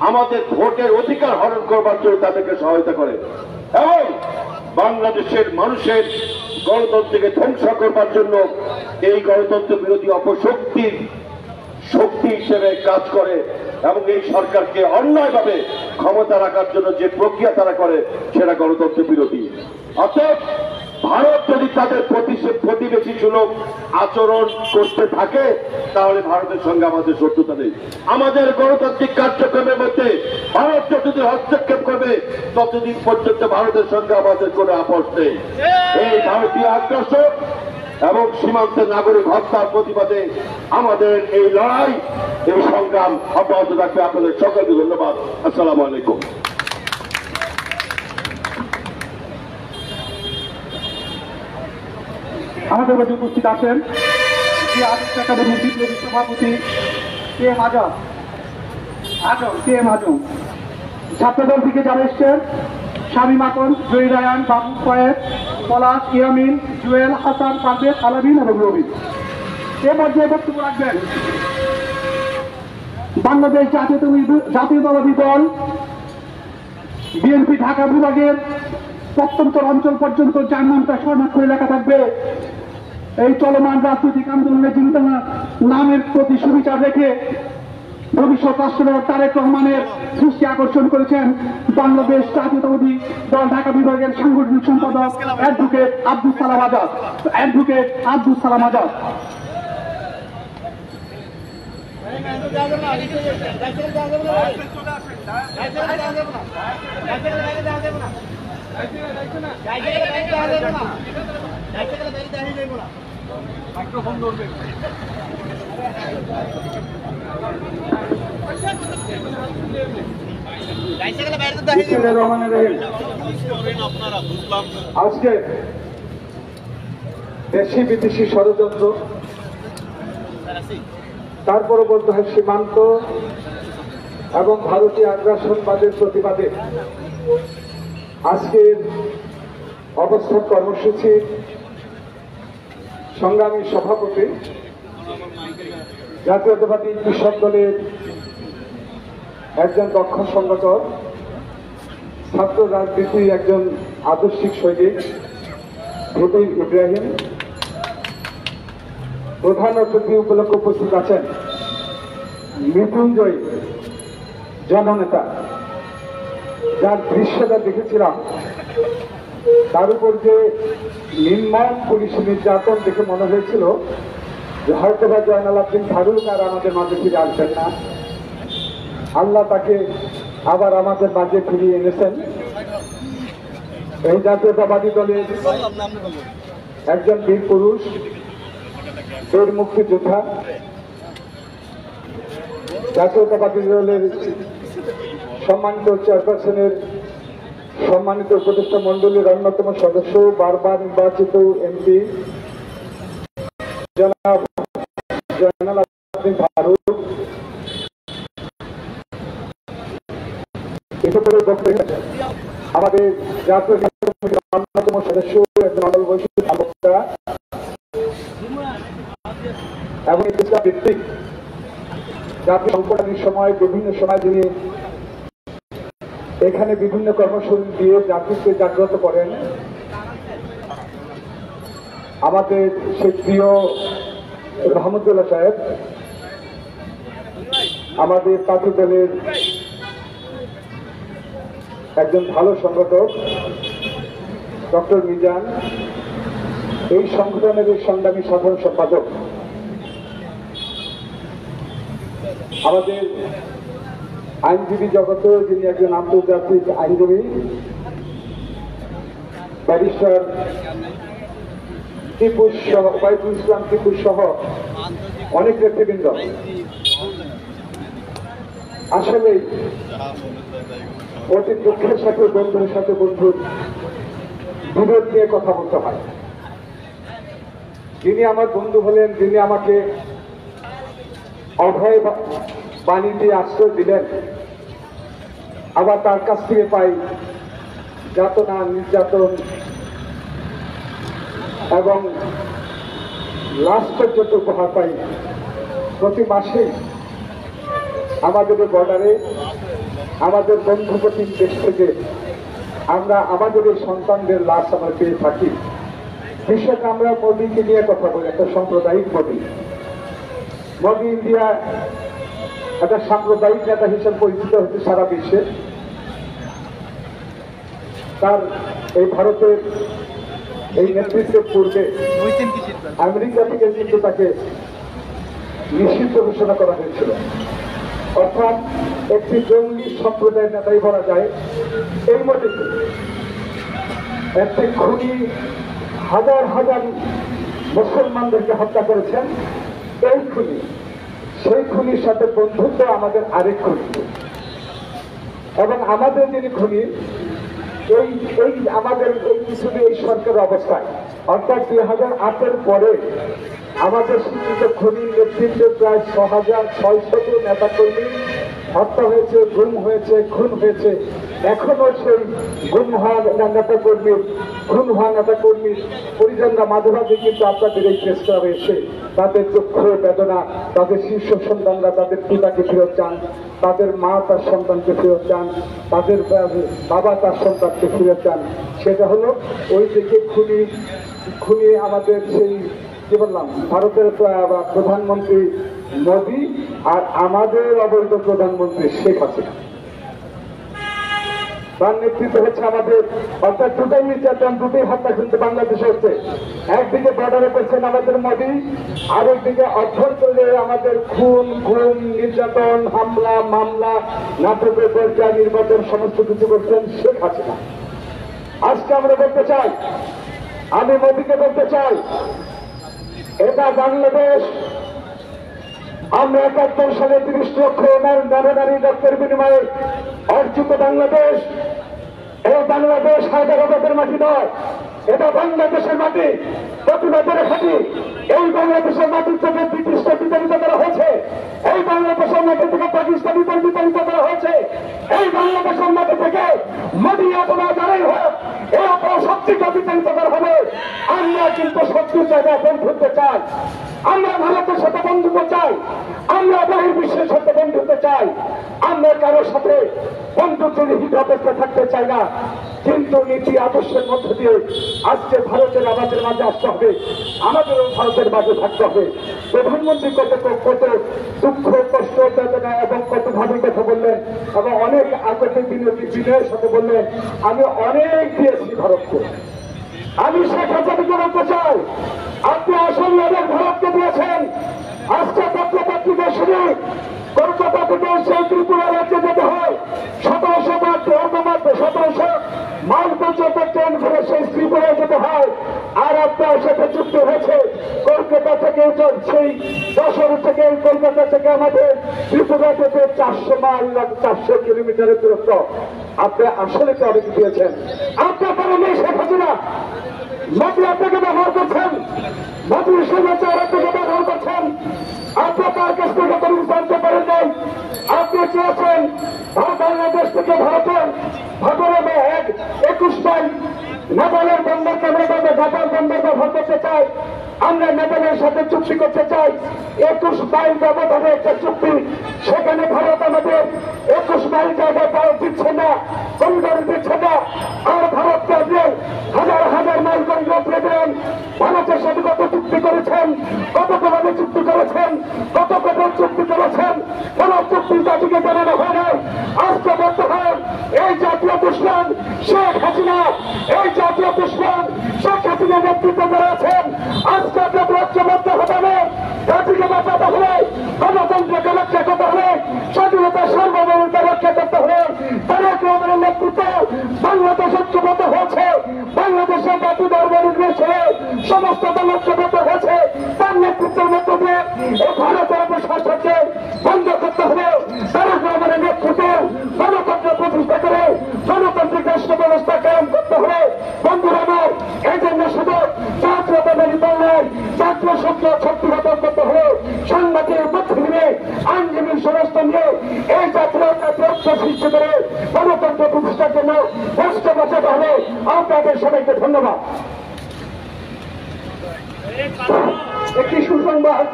আমাদের ভোটের অধিকার হরণ করবার জন্য তাদেরকে সহায়তা করে এবং বাংলাদেশের মানুষের গণতন্ত্রকে ধ্বংস করবার জন্য এই গণতন্ত্র বিরোধী অপশক্তির শক্তি হিসেবে কাজ করে এবং এই সরকারকে অন্যায়ভাবে ক্ষমতা রাখার জন্য যে প্রক্রিয়া তারা করে, সেটা গণতন্ত্র বিরোধী। অর্থাৎ ভারত যদি তাদের প্রতিবেশী সুলভ আচরণ করতে থাকে, তাহলে ভারতের সঙ্গে আমাদের শত্রুতা নেই। আমাদের গণতান্ত্রিক কার্যক্রমের মধ্যে ভারত যতদিন হস্তক্ষেপ করবে, ততদিন পর্যন্ত ভারতের সঙ্গে আমাদের কোনো আপোষ নেই। এই ভারতীয় আগ্রাসন এবং সীমান্তের নাগরিক হত্যার প্রতিবাদে আমাদের এই লড়াই, এই সংগ্রাম অব্যাহত থাকবে। আপনাদের সকলকে ধন্যবাদ। আসসালামু আলাইকুম। আমাদের মধ্যে উপস্থিত আছেন আদর্শ একাডেমির বিপ্লবী সভাপতি কে.এম. আজম, ছাত্রদল থেকে যারা এসছেন, স্বামী মাকন, জয়ী রায়ান, বাবু কয়েদ, পলাশ, ইয়ামিন, জুয়েল, হাসান, পারভেজ, আলামিন এবং রবি। এ পর্যায়ে বক্তব্য রাখবেন বাংলাদেশ জাতীয়তাবাদী দল বিএনপি ঢাকা বিভাগের প্রত্যন্তর অঞ্চল পর্যন্ত যার নামটা স্বর্ণাক্ষরে লেখা থাকবে। এই চলমান রাজনৈতিক আন্দোলনের চিন্তানা নামের প্রতি সুবিচার রেখে ভবিষ্যৎ রাষ্ট্রনায়ক তারেক রহমানের দৃষ্টি আকর্ষণ করেছেন বাংলাদেশ জাতীয়তাবাদী দল ঢাকা বিভাগের সাংগঠনিক সম্পাদক অ্যাডভোকেট আব্দুস সালাম আজাদ। আজকে দেশি বিদেশি ষড়যন্ত্র, তারপরে বলতে হয় সীমান্ত এবং ভারতীয় আগ্রাসনবাদের প্রতিবাদে আজকের অবস্থান কর্মসূচি সংগ্রামী সভাপতি জাতীয়তাবাদী কৃষক দলের একজন দক্ষ সংগঠক, ছাত্র রাজনীতির একজন আদর্শিক সৈনিক ভেদির ইব্রাহিম প্রধান অতিথি উপলক্ষে উপস্থিত আছেন মৃত্যুঞ্জয় জননেতা, যার দৃশ্যটা দেখেছিলাম তার উপর যে নির্মম পুলিশ নির্যাতন দেখে মনে হয়েছিল যে হয়তো বা জয়নাল আবদিন ফারুক আর আমাদের মাঝে ফিরে আসবেন না। আল্লাহ তাকে আবার আমাদের মাঝে ফিরিয়ে এনেছেন। এই জাতীয়তাবাদী দলের একজন বীর পুরুষ, বীর মুক্তিযোদ্ধা, জাতীয়তাবাদী দলের সম্মানিত চেয়ারপারসনের সম্মানিত উপদেষ্টা মন্ডলীর অন্যতম সদস্য, বারবার নির্বাচিত এমপি জনাব জয়নাল আবদিন ফারুক, আমাদের জাতীয় অন্যতম সদস্য একজন বৈশিষ্ট্য এবং ভিত্তিক জাতীয় সংকটের সময় বিভিন্ন সময় তিনি এখানে বিভিন্ন কর্মসূচি দিয়ে জাতিকে জাগ্রত করেন। আমাদের সেই প্রিয় রহমতুল্লাহ সাহেব, আমাদের পার্টি দলের একজন ভালো সংগঠক ডক্টর মিজান, এই সংগঠনের সংগ্রামী সাধারণ সম্পাদক, আমাদের আইনজীবী জগতে যিনি একজন আন্তর্জাতিক আইনজীবী ব্যারিস্টার টিপু সহ, ওবায়দুল ইসলাম টিপু সহ অনেক নেতৃবৃন্দ। আসলে অতি দুঃখের সাথে বন্ধুর সাথে বন্ধুর বিরোধ নিয়ে কথা বলতে হয়। যিনি আমার বন্ধু হলেন, যিনি আমাকে অভয় বাণী দিয়ে আশ্রয় দিলেন, আবার তার কাছ থেকে পাই যাতনা, নির্যাতন এবং লাশ পর্যন্ত উপহার পাই। প্রতি মাসে আমাদের বর্ডারে আমাদের বন্ধুপ্রতিম দেশ থেকে আমরা আমাদের এই সন্তানদের লাশ আমরা পেয়ে থাকি। বিশেষ আমরা মোদীকে নিয়ে কথা বলি, একটা সাম্প্রদায়িক মোদী। মোদী ইন্ডিয়া একটা সাম্প্রদায়িক নেতা হিসেবে পরিচিত হচ্ছে সারা বিশ্বে। তার এই ভারতের এই নেতৃত্বের পূর্বে আমেরিকা থেকে কিন্তু তাকে নিষিদ্ধ ঘোষণা করা হয়েছিল। অর্থাৎ একটি জঙ্গি সম্প্রদায়ের নেতাই বলা যায়। এই মোদীকে একটি খুনি হাজার হাজার মুসলমানদেরকে হত্যা করেছেন। এই খুনি, সেই খুনির সাথে বন্ধুত্ব আমাদের আরেক খুনি, এবং আমাদের যিনি খুনি এই আমাদের এই কিছুদিন এই সরকারের অবস্থায়, অর্থাৎ 2008-এর পরে আমাদের স্বীকৃত খুনির নেতৃত্বে প্রায় 6,600 নেতাকর্মী হত্যা হয়েছে, গুম হয়েছে, খুন হয়েছে। এখনো সেই গুম হওয়া নেতাকর্মীর, খুন হওয়া নেতাকর্মীর পরিজনরা মাঝে মাঝে কিন্তু আপনাদের এই প্রেস ক্লাবে এসে তাদের দুঃখ বেদনা, তাদের শীর্ষ সন্তানরা তাদের পিতাকে ফেরত চান, তাদের মা তার সন্তানকে ফেরত চান, তাদের বাবা তার সন্তানকে ফেরত চান। সেটা হলো ওই থেকে খুনি আমাদের সেই কি বললাম ভারতের প্রধানমন্ত্রী মোদী আর আমাদের অবৈধ প্রধানমন্ত্রী শেখ হাসিনা। তার নেতৃত্ব হচ্ছে আমাদের, অর্থাৎ দুটাই নির্যাতন, দুটোই হত্যা কিন্তু বাংলাদেশে হচ্ছে। একদিকে বর্ডারে করছেন আমাদের মোদী, আরেকদিকে অভ্যন্তরে আমাদের খুন, গুম, নির্যাতন, হামলা, মামলা, নাটকের পর্যায়ে নির্বাচন সমস্ত কিছু করছেন শেখ হাসিনা। আজকে আমরা বলতে চাই, আমি মোদীকে বলতে চাই, এটা বাংলাদেশ। আমরা 71 সালে 30 লক্ষ নারী রক্তের বিনিময়ে অর্জিত বাংলাদেশ। এই বাংলাদেশ হায়দ্রাবাদের মাটি নয়, এটা বাংলাদেশের মাটি, প্রতিবাদের মাটি। এই বাংলাদেশের মাটি থেকে ব্রিটিশকে বিতাড়িত করা হয়েছে, এই বাংলাদেশের মাটি থেকে পাকিস্তানিদের বিতাড়িত করা হয়েছে, এই বাংলাদেশের মাটি থেকে মোদী অথবা যারাই হোক এই অপশক্তিকে বিতাড়িত করা হবে। আমরা কিন্তু শত্রুর জায়গায় বন্ধুত্ব চাই, আমরা ভারতের সাথে বন্ধুত্ব চাই, আমরা বহির্বিশ্বের সাথে বন্ধুত্ব চাই, আমরা কারোর সাথে বন্ধুত্বের অপেক্ষা থাকতে চাই না। কিন্তু নীতি আদর্শের মধ্য দিয়ে আজকে ভারতের আমাদের মাঝে আসতে হবে, আমাদেরও ভারতের মাঝে থাকতে হবে। প্রধানমন্ত্রী কত দুঃখ কষ্ট বেদনা এবং কত ভাবে কথা বললেন এবং অনেক আগতের বিনয়ের সাথে বললেন, আমি অনেক দিয়েছি ভারতকে। আমি শেখ হাসিনাকে বলতে চাই, আপনি আসল অনেক ভারতকে দিয়েছেন। আজকে পত্রপত্রিকা শুনে কলকাতা থেকে সেই ত্রিপুরা রাজ্যে যেতে হয় 1700 মাইল পর্যন্ত ট্রেন করে সেই ত্রিপুরায় যেতে হয়। আর আপনার সাথে যুক্ত হয়েছে কলকাতা থেকে সেই যশোর থেকে কলকাতা থেকে আমাদের ত্রিপুরা থেকে 400 মাইল 400 কিলোমিটারের দূরত্ব। আপনি আসলে তো অনেক দিয়েছেন। আপনার কারণে শেখ হাসিনা মোদী আপনাকে ব্যবহার করছেন, মোদীর সমাচার আপনাকে ব্যবহার করছেন। আপনি তার কাছ থেকে কোনো জানতে পারেন নাই। আপনি চেয়েছেন বাংলাদেশ থেকে ভারতের ভাগরে 21 মাইল নেপালের বন্দরকে আমরা গাজার বন্দর ব্যবহার করতে চাই। আমরা নেপালের সাথে চুক্তি করতে চাই 21 মাইল ব্যবধানে একটা চুক্তি। সেখানে ভারত আমাদের 21 মাইল জায়গায় পাওয়া দিচ্ছে না, করিডোর দিচ্ছে না। আর ভারতকে আপনি হাজার হাজার মাইল করিডোর দেবেন। ভারতের সাথে কত চুক্তি করেছেন, কত ভাবে চুক্তি করেছেন, কত চুক্তি করেছেন, কোন চুক্তি জাতিকে জানানো হয় নাই। আজকে বর্তমান এই জাতীয় দুশ্মন শেখ হাসিনা, এই জাতীয় দুশ্মন শেখ হাসিনা নেতৃত্ব করেছেন। আজকে আপনাদের ঐক্যবদ্ধ হতে হবে, জাতিকে বাঁচাতে হবে, গণতন্ত্রকে রক্ষা করতে হবে, স্বাধীনতা সার্বভৌমত্ব রক্ষা করতে হবে। তারেক রহমানের নেতৃত্বে বাংলাদেশ ঐক্যবদ্ধ হয়েছে, বাংলাদেশের জাতি ধর্ম নির্বিশেষে সমস্ত দল ঐক্যবদ্ধ হয়েছে। তার নেতৃত্বের মধ্য দিয়ে এই ভারতের প্রশাসনকে বন্ধ করতে হবে। তারেক রহমানের নেতৃত্বে গণতন্ত্র প্রতিষ্ঠা করে গণতান্ত্রিক রাষ্ট্র ব্যবস্থা কায়েম করতে হবে। বন্ধুরা আমার, এই জন্য শুধু জাতীয়তাবাদী দল নয়, জাতীয় শক্তি গঠন করতে হবে। সাংবাদিক বুদ্ধিজীবী আইনজীবী সমস্ত নিয়ে এই জাতীয় সৃষ্টি করে গণতন্ত্র প্রতিষ্ঠার জন্য রাষ্ট্র বাঁচাতে হবে। আপনাদের সবাইকে ধন্যবাদ। একটি সুসংবাদ,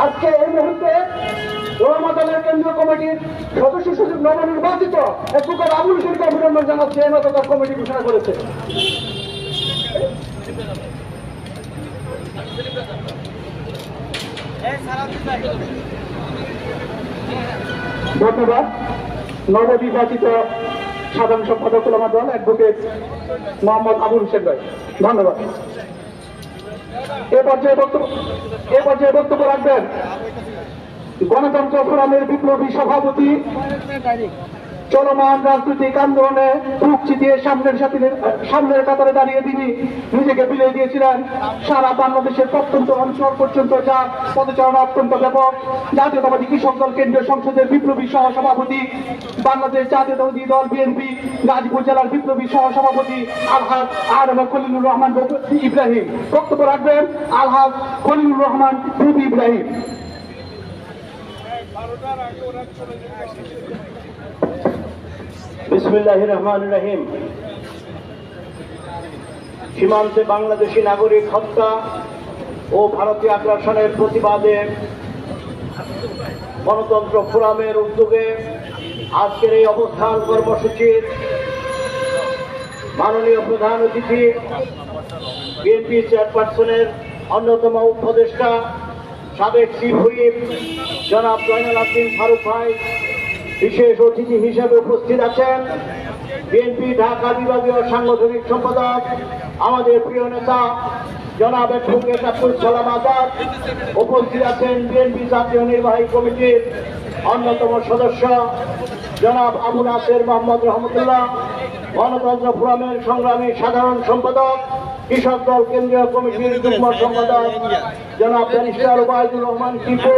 আজকে এই মুহূর্তে ওলামা দলের কেন্দ্রীয় কমিটির সদস্য সচিব নবনির্বাচিত অ্যাডভোকেট আবুল হোসেনকে অভিনন্দন জানাচ্ছে। এই মতো তার কমিটি ঘোষণা করেছে। ধন্যবাদ। নবনির্বাচিত সাধারণ সম্পাদক ওলামা দল অ্যাডভোকেট মোহাম্মদ আবুল হোসেন ভাই, ধন্যবাদ। এ পর্যায়ে বক্তব্য রাখবেন গণতন্ত্র ফোরামের বিপ্লবী সভাপতি, চলমান রাজনৈতিক আন্দোলনে বুক চিতিয়ে সামনের কাতারে দাঁড়িয়ে তিনি নিজেকে বিলিয়ে দিয়েছিলেন। সারা বাংলাদেশের প্রত্যন্ত অঞ্চল পর্যন্ত যার পদচারণা অত্যন্ত ব্যাপক। জাতীয়তাবাদী কৃষক দল কেন্দ্রীয় সংসদের বিপ্লবী সহসভাপতি, বাংলাদেশ জাতীয়তাবাদী দল বিএনপি গাজীপুর জেলার বিপ্লবী সহসভাপতি আলহাজ আরম খলিলুর রহমান ইব্রাহিম। বক্তব্য রাখবেন আলহাজ খলিলুর রহমান ইব্রাহিম। বিসমিল্লাহির রহমানির রহিম। সীমান্তে বাংলাদেশি নাগরিক হত্যা ও ভারতীয় আগ্রাসনের প্রতিবাদে গণতন্ত্র ফোরামের উদ্যোগে আজকের এই অবস্থান কর্মসূচির মাননীয় প্রধান অতিথি বিএনপি চেয়ারপারসনের অন্যতম উপদেষ্টা সাবেক চিফ হুইপ জনাব জয়নাল আবদিন ফারুক ভাই বিশেষ অতিথি হিসেবে উপস্থিত আছেন। বিএনপি ঢাকা বিভাগীয় সাংগঠনিক সম্পাদক আমাদের প্রিয় নেতা জনাব অ্যাডভোকেট আব্দুল সালাম আজাদ, উপস্থিত আছেন বিএনপি জাতীয় নির্বাহী কমিটির অন্যতম সদস্য জনাব আবু নাসের মোহাম্মদ রহমতুল্লাহ, গণতন্ত্র ফোরামের সংগ্রামী সাধারণ সম্পাদক, কৃষক দল কেন্দ্রীয় কমিটির যুগ্ম সম্পাদক জনাব ব্যারিস্টার ওবায়দুর রহমান টিপু,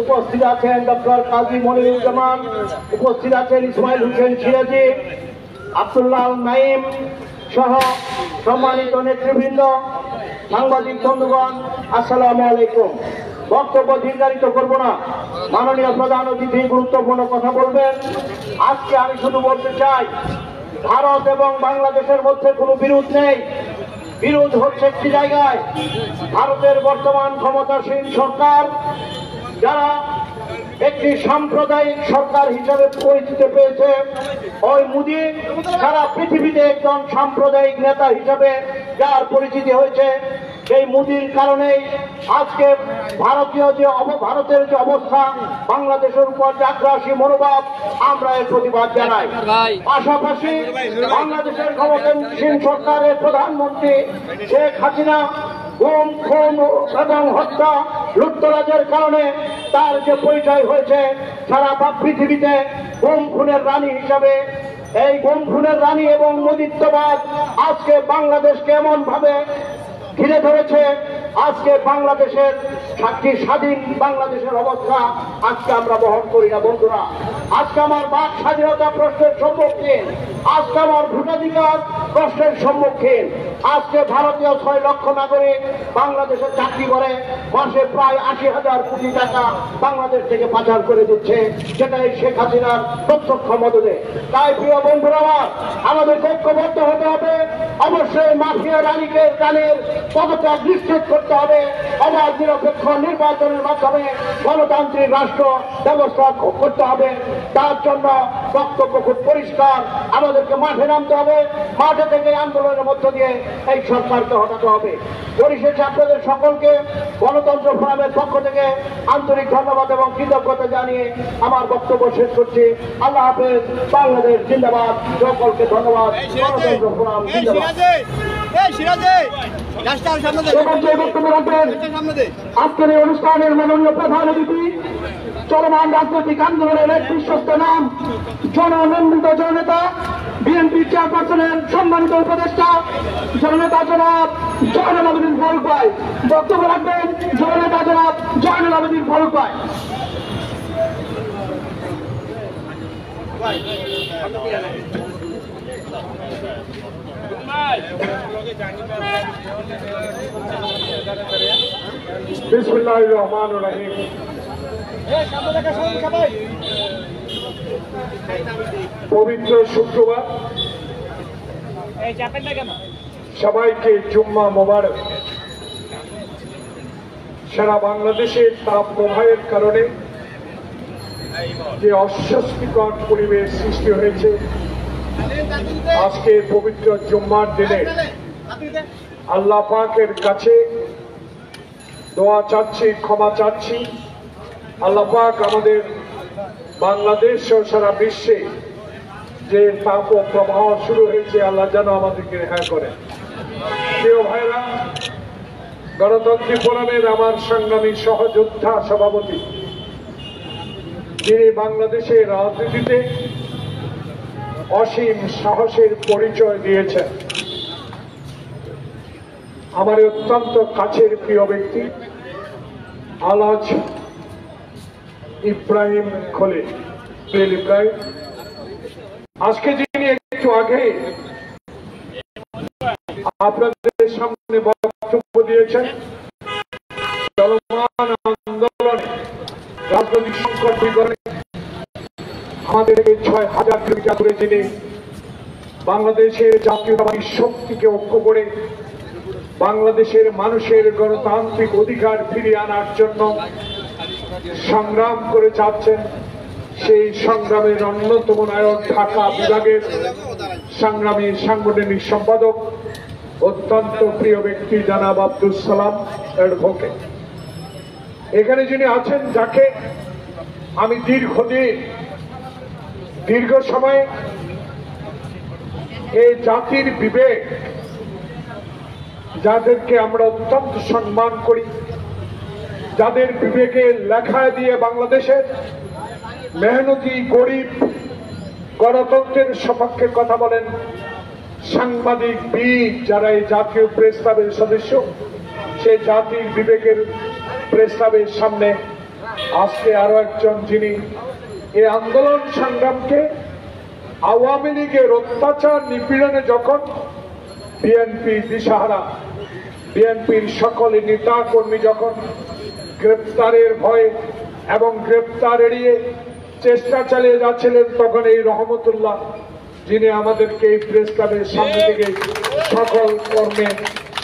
উপস্থিত আছেন ডক্টর কাজী মনিরুজ্জামান, উপস্থিত আছেন ইসমাইল হোসেন সিরাজি, আব্দুল্লাহ নাইম সহ সম্মানিত নেতৃবৃন্দ, সাংবাদিক বন্ধুগণ, আসসালামু আলাইকুম। বক্তব্য দীর্ঘায়িত করব না, মাননীয় প্রধান অতিথি গুরুত্বপূর্ণ কথা বলবেন। আজকে আমি শুধু বলতে চাই, ভারত এবং বাংলাদেশের মধ্যে কোনো বিরোধ নেই। বিরোধ হচ্ছে একটি জায়গায়, ভারতের বর্তমান ক্ষমতাসীন সরকার যারা একটি সাম্প্রদায়িক সরকার হিসেবে পরিচিতি পেয়েছে, ওই মোদী সারা পৃথিবীতে একজন সাম্প্রদায়িক নেতা হিসেবে যার পরিচিতি হয়েছে, সেই মোদীর কারণেই আজকে ভারতের যে অবস্থা, বাংলাদেশের উপর যে আগ্রাসী মনোভাব, আমরা এর প্রতিবাদ জানাই। পাশাপাশি বাংলাদেশের ক্ষমতাসীন সরকারের প্রধানমন্ত্রী শেখ হাসিনা গুম, খুন এবং হত্যা, লুটতরাজের কারণে তার যে পরিচয় হয়েছে সারা পৃথিবীতে গুম খুনের রানী হিসাবে, এই গুম খুনের রানী এবং মোদিত্ববাদ আজকে বাংলাদেশকে এমন ভাবে ঘিরে ধরেছে, আজকে বাংলাদেশের সাক্ষী স্বাধীন বাংলাদেশের অবস্থা আজকে আমরা বহন করি না। বন্ধুরা, আজকে আমার বাক স্বাধীনতা প্রশ্নের সম্মুখীন, আজকে আমার ভোটাধিকার প্রশ্নের সম্মুখীন, আজকে ভারতীয় 6 লক্ষ নাগরিক বাংলাদেশের চাকরি করে মাসে প্রায় 80,000 কোটি টাকা বাংলাদেশ থেকে পাচার করে দিচ্ছে, যেটাই শেখ হাসিনার প্রত্যক্ষ মদদে। তাই প্রিয় বন্ধুরা, আমাদের ঐক্যবদ্ধ হতে হবে, অবশ্যই মাফিয়া রানীকে কানের পদত্যাগ নিশ্চিত করতে হবে, অবাধ নিরপেক্ষ নির্বাচনের মাধ্যমে গণতান্ত্রিক রাষ্ট্র ব্যবস্থা করতে হবে। তার জন্য বক্তব্য খুব পরিষ্কার, আমাদেরকে মাঠে নামতে হবে, মাঠে থেকে আন্দোলনের মধ্য দিয়ে এই সরকারকে হটাতে হবে। পরিশেষে আপনাদের সকলকে গণতন্ত্র ফোরামের পক্ষ থেকে আন্তরিক ধন্যবাদ এবং কৃতজ্ঞতা জানিয়ে আমার বক্তব্য শেষ করছি। আল্লাহ হাফেজ। বাংলাদেশ জিন্দাবাদ। সকলকে ধন্যবাদ। গণতন্ত্র ফোরাম জিন্দাবাদ। আজকের এই অনুষ্ঠানের মাননীয় প্রধান অতিথি, চলমান রাজনৈতিক আন্দোলনের এক বিশ্বস্ত নাম, জননন্দিত জননেতা, বিএনপি চেয়ারপারসনের সম্মানিত উপদেষ্টা জননেতা জনাব জয়নুল আবেদীন ফারুক ভাই বক্তব্য রাখবেন। জননেতা জনাব জয়নুল আবেদীন ফারুক ভাই। বিসমিল্লাহির রহমানির রহিম। পবিত্র শুক্রবার, সবাইকে জুম্মা মোবারক। সারা বাংলাদেশের তাপ প্রবাহের কারণে যে অস্বস্তিকর পরিবেশ সৃষ্টি হয়েছে, আজকে পবিত্র জুম্মার দিনে আল্লাহ পাকের কাছে দোয়া চাচ্ছি, ক্ষমা চাচ্ছি। আল্লাহ পাক আমাদের বাংলাদেশ ও সারা বিশ্বে যে তাপ প্রবাহ শুরু হয়েছে, আল্লাহ যেন আমাদেরকে রেহাই করে। প্রিয় ভাইরা, গণতান্ত্রিক ফোরামের আমার সংগ্রামী সহযোদ্ধা সভাপতি, যিনি বাংলাদেশের রাজনীতিতে অসীম সাহসের পরিচয় দিয়েছেন, আমার অত্যন্ত কাছের প্রিয় ব্যক্তি আলহাজ ইব্রাহিম খলিল ইব্রাহিম, আজকে যিনি একটু আগে আপনাদের সামনে বক্তব্য দিয়েছেন, চলমান আন্দোলন রাজনৈতিক সংকট বিগড়ে আমাদের 6,000 কিলোমিটার দূরে যিনি বাংলাদেশের জাতীয়তাবাদী শক্তিকে ঐক্য করে বাংলাদেশের মানুষের গণতান্ত্রিক অধিকার ফিরিয়ে আনার জন্য সংগ্রাম করে যাচ্ছেন, সেই সংগ্রামের অন্যতম নায়ক ঢাকা বিভাগের সংগ্রামী সাংগঠনিক সম্পাদক অত্যন্ত প্রিয় ব্যক্তি জনাব আব্দুল সালাম অ্যাডভোকেট। এখানে যিনি আছেন, যাকে আমি দীর্ঘ সময় এই জাতির বিবেক, যাদেরকে আমরা অত্যন্ত সম্মান করি, যাদের বিবেকে লেখা দিয়ে বাংলাদেশের মেহনতি গরিব গণতন্ত্রের সপক্ষে কথা বলেন সাংবাদিক বীর, যারা এই জাতীয় প্রেস ক্লাবের সদস্য, সেই জাতির বিবেকের প্রেস ক্লাবের সামনে আজকে আরো একজন, যিনি এই আন্দোলন সংগ্রামকে আওয়ামী লীগের অত্যাচার নিপীড়নে যখন বিএনপি দিশাহারা, বিএনপির সকল নেতা কর্মী যখন গ্রেপ্তারের ভয়ে এবং গ্রেপ্তার এড়িয়ে চেষ্টা চালিয়ে যাচ্ছিলেন, তখন এই রহমতুল্লাহ, যিনি আমাদেরকে এই প্রেস ক্লাবের সামনে থেকে সকল কর্মে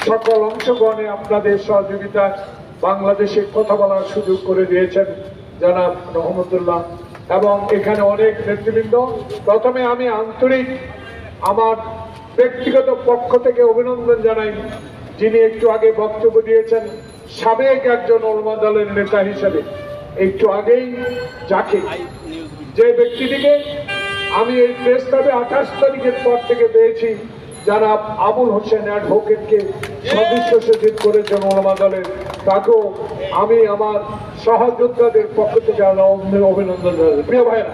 সকল অংশগ্রহণে আপনাদের সহযোগিতায় বাংলাদেশে কথা বলার সুযোগ করে দিয়েছেন জনাব রহমতুল্লাহ এবং এখানে অনেক নেতৃবৃন্দ। প্রথমে আমি আন্তরিক আমার ব্যক্তিগত পক্ষ থেকে অভিনন্দন জানাই যিনি একটু আগে বক্তব্য দিয়েছেন, সাবেক একজন ওলামা দলের নেতা হিসেবে একটু আগেই যাকে যে ব্যক্তিটিকে আমি এই প্রেস ক্লাবে 28 তারিখের পর থেকে পেয়েছি, যারা আবুল হোসেন অ্যাডভোকেটকে সদস্য সচিব করেছেন ওলামা দলের, তাকেও আমি আমার সহযোদ্ধাদের পক্ষ থেকে অভিনন্দন জানাই। প্রিয় ভাইরা,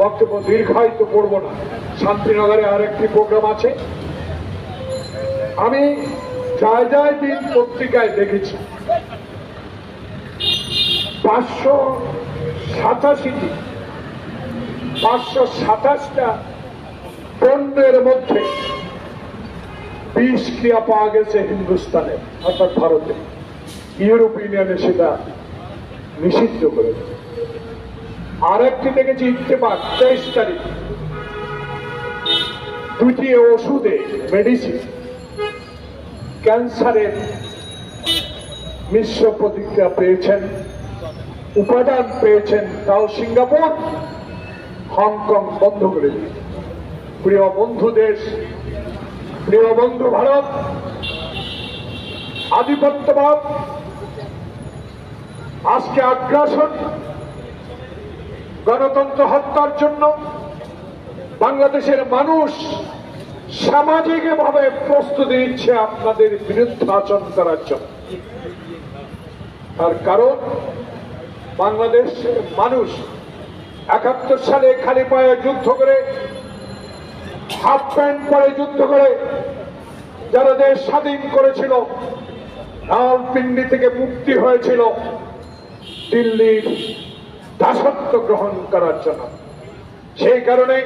বক্তব্য দীর্ঘায়িত করব না, শান্তিনগরে আরেকটি প্রোগ্রাম আছে। আমি যায় যায় দিন পত্রিকায় দেখেছি 587টা পণ্যের মধ্যে 20 ক্রিয়া পাওয়া গেছে হিন্দুস্তানে অর্থাৎ ভারতে। ইউরোপ ইউনিয়নে সেটা নিষিদ্ধ করেছে। আরেকটি দেখেছি ইত্তেফাক 23 তারিখ, 2টি ওষুধে মেডিসিন ক্যান্সারের মিশ্র প্রতিক্রিয়া পেয়েছেন, উপাদান পেয়েছেন, তাও সিঙ্গাপুর হংকং বন্ধ করে দিয়েছে। প্রিয় বন্ধু দেশ, প্রিয় বন্ধু ভারত, আধিপত্যবাদ আজকে আগ্রাসন, গণতন্ত্র হত্যার জন্য বাংলাদেশের মানুষ সামাজিকভাবে প্রস্তুতি নিচ্ছে আপনাদের বিরুদ্ধে আচরণ করার জন্য। তার কারণ বাংলাদেশের মানুষ 71 সালে খালি পায়ে যুদ্ধ করে, হাফ প্যান্ট পরে যুদ্ধ করে যারা দেশ স্বাধীন করেছিল, রাওয়ালপিন্ডি থেকে মুক্তি হয়েছিল দিল্লির দাসত্ব গ্রহণ করার জন্য। সেই কারণে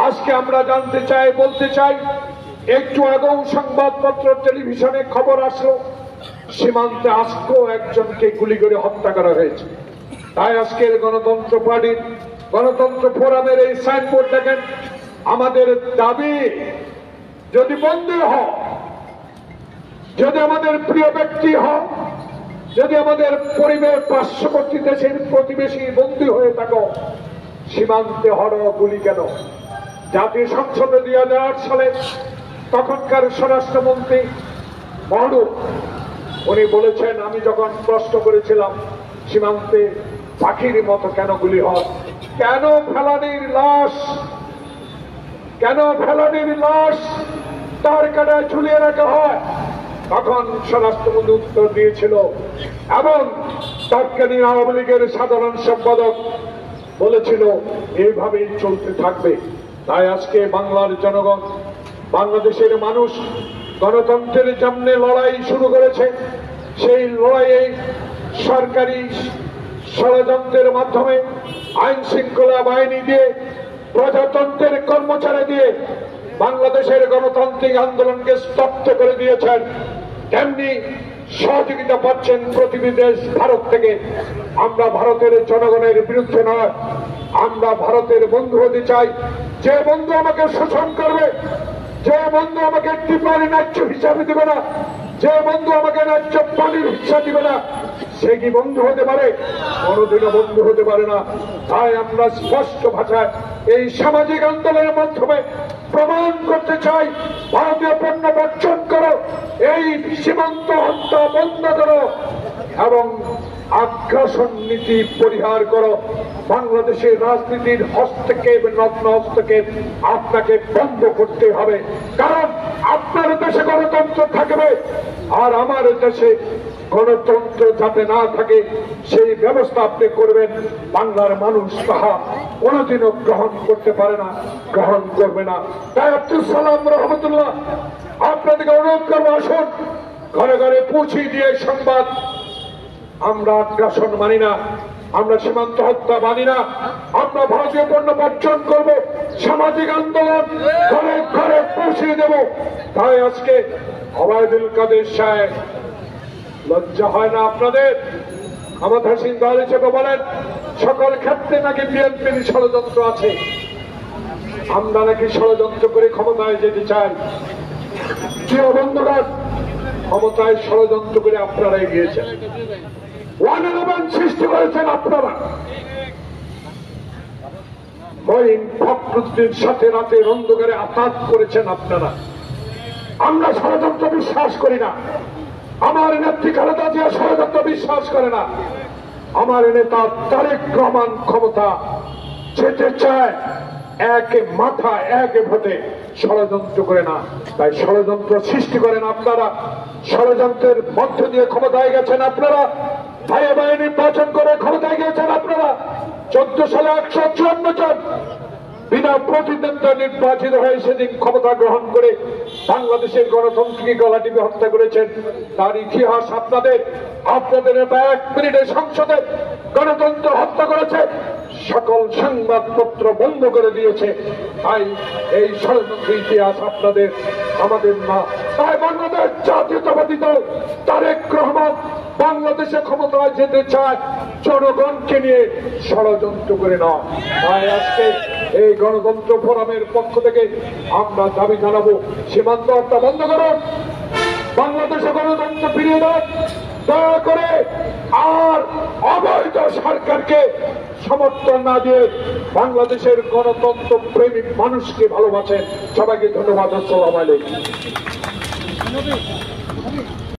আজকে আমরা জানতে চাই, বলতে চাই, একটু আগেও সংবাদপত্র টেলিভিশনে খবর আসলো সীমান্তে আজকেও একজনকে গুলি করে হত্যা করা হয়েছে। তাই আজকের গণতন্ত্র পার্টির, গণতন্ত্র ফোরামের এই সাইনবোর্ড দেখেন, আমাদের দাবি যদি বন্দী হও, যদি আমাদের প্রিয় ব্যক্তি হও, যদি আমাদের পরিবেশ পার্শ্ববর্তী দেশের প্রতিবেশী বন্দী হয়ে থাকো, সীমান্তে হর গুলি কেন? জাতীয় সংসদে 2008 সালে তখনকার স্বরাষ্ট্রমন্ত্রী মহড়ু উনি বলেছেন, আমি যখন প্রশ্ন করেছিলাম সীমান্তে পাখির মতো কেন গুলি হয়, কেন ফেলানির লাশ তার কাটায় ঝুলিয়ে রাখা হয়, তখন স্বরাষ্ট্রমন্ত্রী উত্তর দিয়েছিল এবং তৎকালীন আওয়ামী লীগের সাধারণ সম্পাদক বলেছিল এইভাবেই চলতে থাকবে। তাই আজকে বাংলার জনগণ, বাংলাদেশের মানুষ গণতন্ত্রের জন্য লড়াই শুরু করেছে। সেই লড়াইয়ে সরকারি ষড়যন্ত্রের মাধ্যমে, আইন শৃঙ্খলা বাহিনী দিয়ে, প্রজাতন্ত্রের কর্মচারী দিয়ে বাংলাদেশের গণতান্ত্রিক আন্দোলনকে স্তব্ধ করে দিয়েছেন। তেমনি সহযোগিতা পাচ্ছেন প্রতিবেশী দেশ ভারত থেকে। আমরা ভারতের জনগণের বিরুদ্ধে নয়, আমরা ভারতের বন্ধু হতে চাই। যে বন্ধু আমাকে শোষণ করবে, যে বন্ধু আমাকে টিপারি ন্যায্য হিসাবে দিবে না, যে বন্ধু আমাকে ন্যায্য পানির হিসাব দিবে না, সে কি বন্ধু হতে পারে? কোনদিনও বন্ধু হতে পারে না। তাই আমরা স্পষ্ট ভাষায় এই সামাজিক আন্দোলনের মাধ্যমে প্রমাণ করতে চাই, ভারতীয় পণ্য বর্জন করো, এই সীমান্ত হত্যা বন্ধ করো এবং আগ্রাসন নীতি পরিহার করো। বাংলাদেশের রাজনীতির হস্তক্ষেপ, নগ্ন হস্তক্ষেপ আপনাকে বন্ধ করতে হবে। কারণ আপনার দেশে গণতন্ত্র থাকবে আর আমার দেশে গণতন্ত্র যাতে না থাকে সেই ব্যবস্থা আপনি করবেন। বাংলার মানুষ তাহা কোনোদিনও গ্রহণ করতে পারে না, গ্রহণ করবে না। তাই আব্দুল সালাম রহমতুল্লাহ আপনাদেরকে অনুরোধ করবো, আসুন ঘরে ঘরে পৌঁছে দিয়ে সংবাদ, আমরা আগ্রাসন মানি না, আমরা সীমান্ত হত্যা মানি না, আমরা ভারতীয় পণ্য বর্জন করব, সামাজিক আন্দোলন ঘরে ঘরে পৌঁছে দেব। তাই আজকে ওবায়দুল কাদের সাহেব, লজ্জা হয় না আপনাদের? আমাদের হাসিন দল হিসেবে বলেন সকল ক্ষেত্রে নাকি বিএনপির ষড়যন্ত্র আছে, আমরা নাকি ষড়যন্ত্র করে ক্ষমতায় যেতে চাই। প্রিয় বন্ধুগণ, ক্ষমতায় ষড়যন্ত্র করে আপনারা এগিয়েছেন, 111 সৃষ্টি করেছেন আপনারা, মঈন ফখরুদ্দিনের সাথে রাতের অন্ধকারে আঘাত করেছেন আপনারা। আমরা ষড়যন্ত্র বিশ্বাস করি না, আমার নেত্রী খালেদা জিয়া ষড়যন্ত্র বিশ্বাস করে না, আমার নেতা তারেক রহমান ক্ষমতা যেতে চায় একে মাথা একে ভোটে, ষড়যন্ত্র করে না। তাই ষড়যন্ত্র সৃষ্টি করেন আপনারা, ষড়যন্ত্রের মধ্য দিয়ে ক্ষমতায় গেছেন আপনারা, ভাই ভাই নির্বাচন করে ক্ষমতায় গিয়েছেন আপনারা। 14 সালে 154 জন বিনা প্রতিদ্বন্দ্বিতা নির্বাচিত হয়ে সেদিন ক্ষমতা গ্রহণ করে বাংলাদেশের গণতন্ত্রকে গলা টিপে হত্যা করেছেন। তার ইতিহাস আপনাদের নেতা 1 মিনিটে সংসদে গণতন্ত্র হত্যা করেছে, সকল সংবাদপত্র বন্ধ করে দিয়েছে। তাই এই ষড়যন্ত্র ইতিহাস আপনাদের, আমাদের না। তাই বাংলাদেশ জাতীয়তাবাদী দল তারেক রহমান বাংলাদেশে ক্ষমতায় যেতে চায় জনগণকে নিয়ে, ষড়যন্ত্র করে না। তাই আজকে এই গণতন্ত্র ফোরামের পক্ষ থেকে আমরা দাবি জানাবো, সীমান্ত হত্যা বন্ধ করুন, বাংলাদেশে গণতন্ত্র ফিরিয়ে দেন, দয়া করে আর অবৈধ সরকারকে সমর্থন না দিয়ে বাংলাদেশের গণতন্ত্র প্রেমিক মানুষকে ভালোবাসেন। সবাইকে ধন্যবাদ। আসসালামু আলাইকুম।